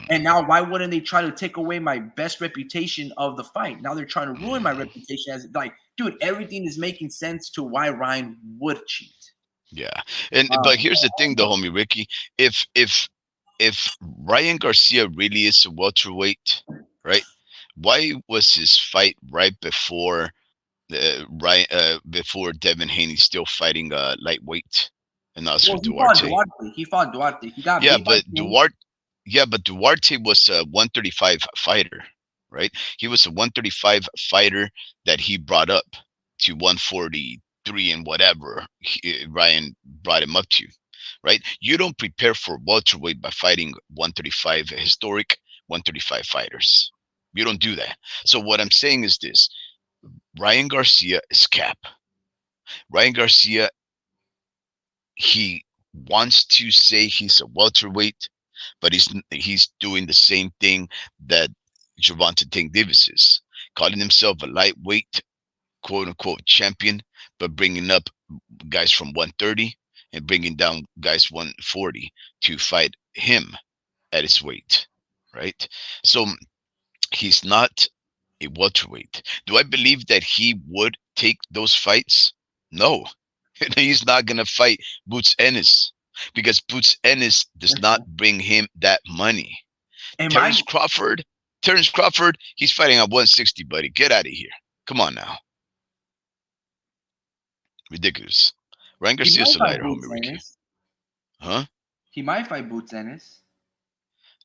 And now why wouldn't they try to take away my best reputation of the fight? Now they're trying to ruin my reputation as, like, dude, everything is making sense to why Ryan would cheat. yeah. And but Um, here's the thing, though, homie Ricky. If Ryan Garcia really is a welterweight, right? Why was his fight right before before Devin Haney still fighting lightweight and Oscar well, he fought Duarte? Duarte. He fought Duarte. He got Yeah, beat by but him. Duarte was a 135 fighter, right? He was a 135 fighter that he brought up to 143 and whatever Ryan brought him up to, right? You don't prepare for welterweight by fighting 135 historic 135 fighters. You don't do that. So what I'm saying is this: Ryan Garcia is cap. Ryan Garcia, he wants to say he's a welterweight, but he's doing the same thing that Gervonta Tank Davis is, calling himself a lightweight, quote unquote champion, but bringing up guys from 130 and bringing down guys 140 to fight him at his weight. right? So he's not a welterweight. Do I believe that he would take those fights? No. He's not gonna fight Boots Ennis because Boots Ennis does not bring him that money. Am I? Terrence Crawford, he's fighting at 160, buddy. Get out of here. Come on now. Ridiculous. Ryan He Garcia's might a fight lighter, Boots homie Ricky. Ennis. Huh? He might fight Boots Ennis.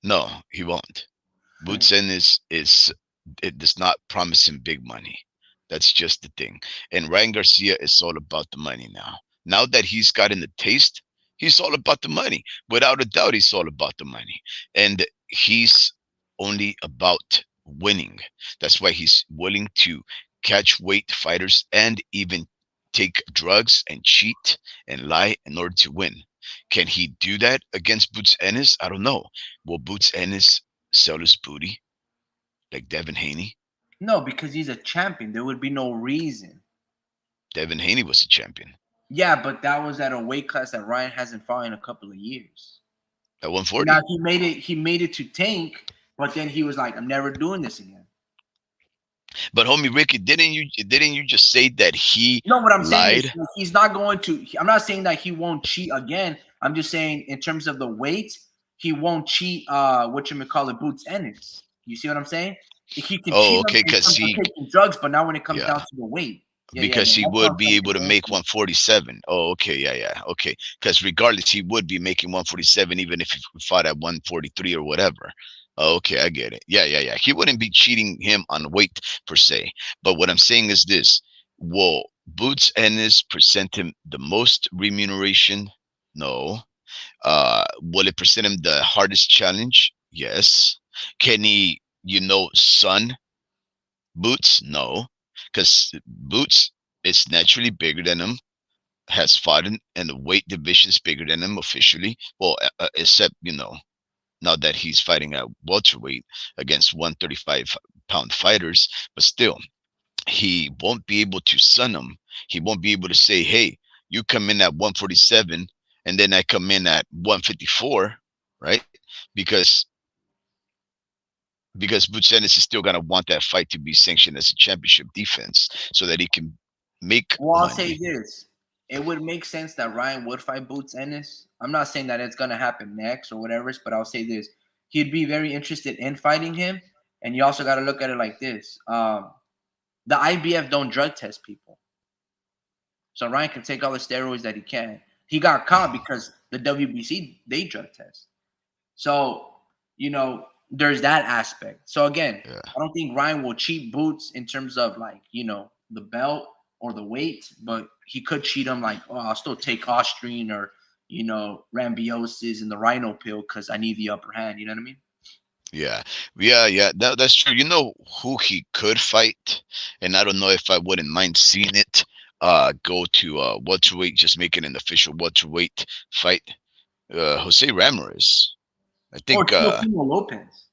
No, he won't. Boots Ennis it does not promise him big money. That's just the thing. And Ryan Garcia is all about the money now. Now that he's gotten the taste, he's all about the money. Without a doubt, he's all about the money. And he's only about winning. That's why he's willing to catch weight fighters and even take drugs and cheat and lie in order to win. Can he do that against Boots Ennis? I don't know. Will Boots Ennis sell his booty like Devin Haney? No, because he's a champion. There would be no reason. Devin Haney was a champion Yeah, but that was at a weight class that Ryan hasn't fought in a couple of years. at 140. Now he made it to Tank, but then he was like, I'm never doing this again. But homie Ricky, didn't you just say that he No, what I'm saying lied? is he's not going to. I'm not saying that he won't cheat again. I'm just saying in terms of the weight, he won't cheat. What you may call it, Boots Ennis. You see what I'm saying? He can Oh, cheat him okay, in terms of taking drugs, but not when it comes down yeah, to the weight. because he That's what would I'm be trying able to to make say. 147. Oh, okay, yeah, okay. Because regardless, he would be making 147 even if he fought at 143 or whatever. Oh, okay, I get it. Yeah. He wouldn't be cheating him on weight per se. But what I'm saying is this: will Boots Ennis present him the most remuneration? No. Will it present him the hardest challenge? Yes. Can he, son Boots? No, because Boots is naturally bigger than him, has fought in the weight divisions bigger than him officially. Well, except, now that he's fighting at welterweight against 135-pound fighters, but still, he won't be able to sun him. He won't be able to say, hey, you come in at 147 and then I come in at 154, right? Because Boots Ennis is still gonna want that fight to be sanctioned as a championship defense so that he can make Well, I'll say money. this: it would make sense that Ryan would fight Boots Ennis. I'm not saying that it's gonna happen next or whatever, but I'll say this: he'd be very interested in fighting him. And you also got to look at it like this: the IBF don't drug test people. So Ryan can take all the steroids that he can. He got caught because the WBC they drug test. So there's that aspect. So again, Yeah. I don't think Ryan will cheat Boots in terms of like the belt or the weight, but he could cheat him like, oh, I'll still take Austrian or Rambiosis and the Rhino pill because I need the upper hand. You know what I mean? Yeah. That's true. You know who he could fight, and I don't know if I wouldn't mind seeing it. Go to welterweight, just make it an official welterweight fight. Jose Ramirez. I Or think. Teofimo Lopez.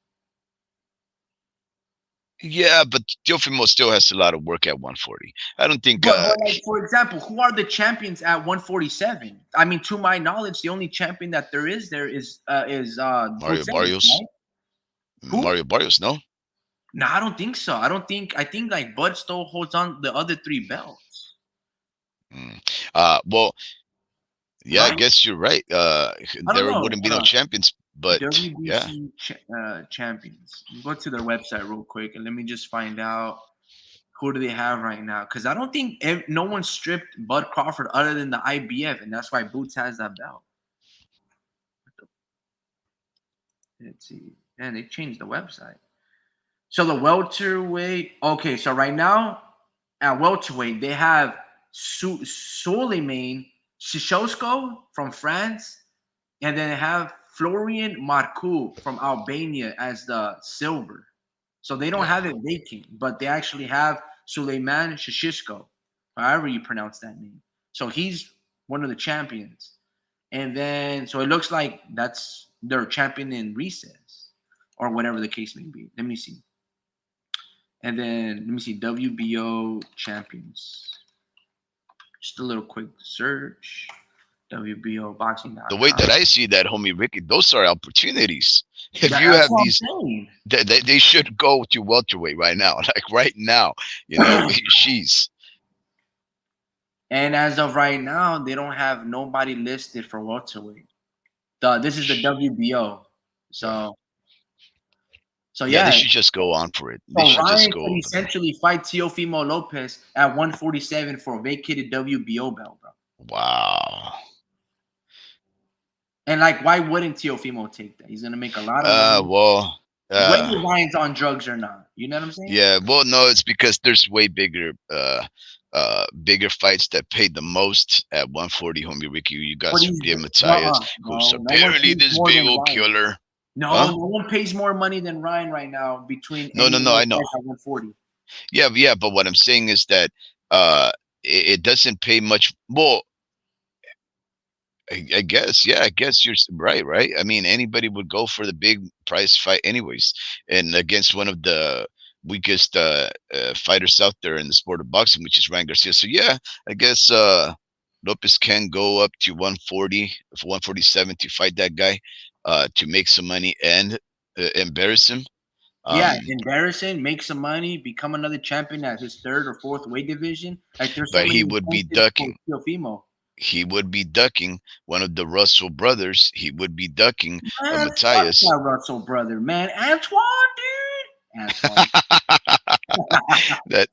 Yeah, but Teofimo still has a lot of work at 140. I don't think. But like for example, who are the champions at 147? I mean, to my knowledge, the only champion that there is Mario Boots Ennis, Barrios. right? Who? Mario Barrios, no. No, I don't think so. I think like Bud still holds on the other three belts, Mm. Well, yeah, I right? guess you're right. I don't There know. wouldn't be no champions, but yeah, WBC champions. Go to their website real quick and let me just find out who do they have right now. Because I don't think no one stripped Bud Crawford other than the IBF, and that's why Boots has that belt. Let's see. And they changed the website. So the welterweight. Okay, so right now at welterweight they have Suleiman Shishkosko from France, and then they have Florian Marcu from Albania as the silver. So they don't yeah, have it vacant, but they actually have Suleiman Shishko, however you pronounce that name. So he's one of the champions. And then, so it looks like that's their champion in recess or whatever the case may be. Let me see. And then, let me see, WBO champions. Just a little quick search. WBO boxing. The way that I see that, homie Ricky, those are opportunities. If you That's have what I'm these, saying. they should go to welterweight right now. Like right now, you know, she's. And as of right now, they don't have nobody listed for welterweight. This is the WBO. So Yeah, they yeah. should just go on for it. They So should just Ryan go could over there. essentially fight Teofimo Lopez at 147 for a vacated WBO belt, bro. Wow. And like, why wouldn't Teofimo take that? He's gonna make a lot of money. Well, Whether Ryan's on drugs or not, you know what I'm saying? yeah. Well, no, it's because there's way bigger fights that paid the most at 140, homie Ricky. You got But he's Subriel Matias, who's no one apparently pays this more big than old Ryan. killer. No, Huh? no one pays more money than Ryan right now between No, any I know. guys at 140. Yeah, but what I'm saying is that it doesn't pay much. Well, I guess, yeah, I guess you're right. I mean, anybody would go for the big prize fight, anyways, and against one of the weakest fighters out there in the sport of boxing, which is Ryan Garcia. So yeah, I guess Lopez can go up to 140, 147 to fight that guy, to make some money and embarrass him. Yeah, embarrassing, make some money, become another champion at his third or fourth weight division. Like there's so But many he would be incentives ducking. for Teofimo. He would be ducking one of the Russell brothers. He would be ducking Man, Matias. fuck that Russell brother, man. Antoine, dude. Antoine.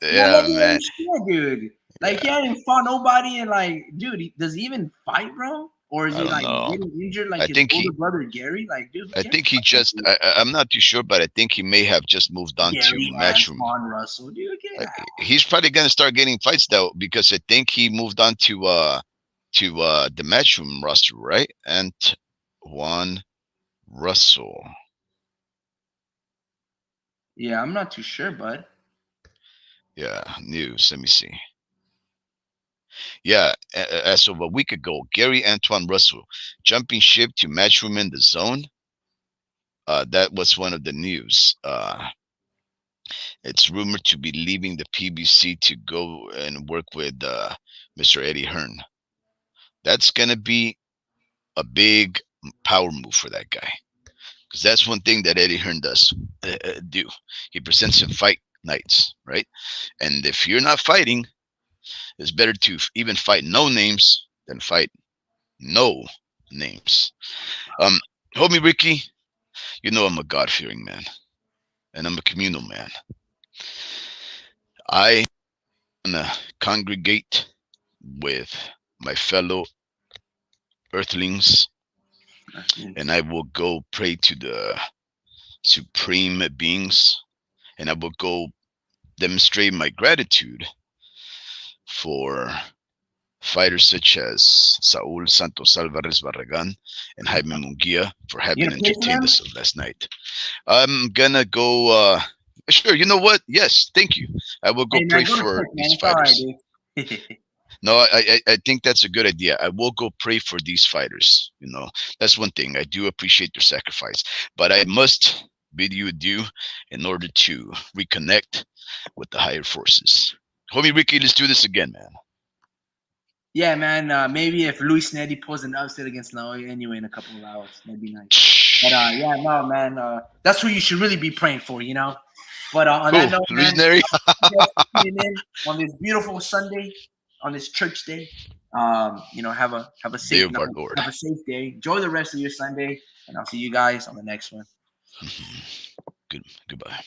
Yeah, man. Shit, dude. Like, he hasn't fought nobody, and like, dude, does he even fight, bro? Or is I he don't like know. getting injured like I his think older brother Gary? Like, dude, I think he just. I'm not too sure, but I think he may have just moved on Gary to Matchroom. Antoine Russell, dude. Get out. He's probably gonna start getting fights though, because I think he moved on to the Matchroom roster, right? Antoine Russell. Yeah, I'm not too sure, bud. Yeah, news. Let me see. Yeah, as of a week ago, Gary Antoine Russell jumping ship to Matchroom in the Zone. That was one of the news. It's rumored to be leaving the PBC to go and work with Mr. Eddie Hearn. That's gonna be a big power move for that guy, because that's one thing that Eddie Hearn does do. He presents him fight nights, right? And if you're not fighting, it's better to even fight no names than fight no names. Homie Ricky, you know I'm a God-fearing man, and I'm a communal man. I wanna congregate with my fellow earthlings, and I will go pray to the supreme beings, and I will go demonstrate my gratitude for fighters such as Saul Santos Alvarez Barragan and Jaime Munguia for having entertained us last night. I'm gonna go. Sure, you know what? Yes, thank you. I will go pray for these fighters. No, I think that's a good idea. I will go pray for these fighters. You know, that's one thing. I do appreciate their sacrifice, but I must bid you adieu in order to reconnect with the higher forces. Homie Ricky, let's do this again, man. Yeah, man. Maybe if Luis Neri pulls an upset against Naoya anyway in a couple of hours, that'd be nice. But yeah, no, man. That's who you should really be praying for, you know. But on that note, Luis man, Neri? tuning in on this beautiful Sunday, on this church day. You know, have a safe day of our Lord. Have a safe day. Enjoy the rest of your Sunday, and I'll see you guys on the next one. Goodbye.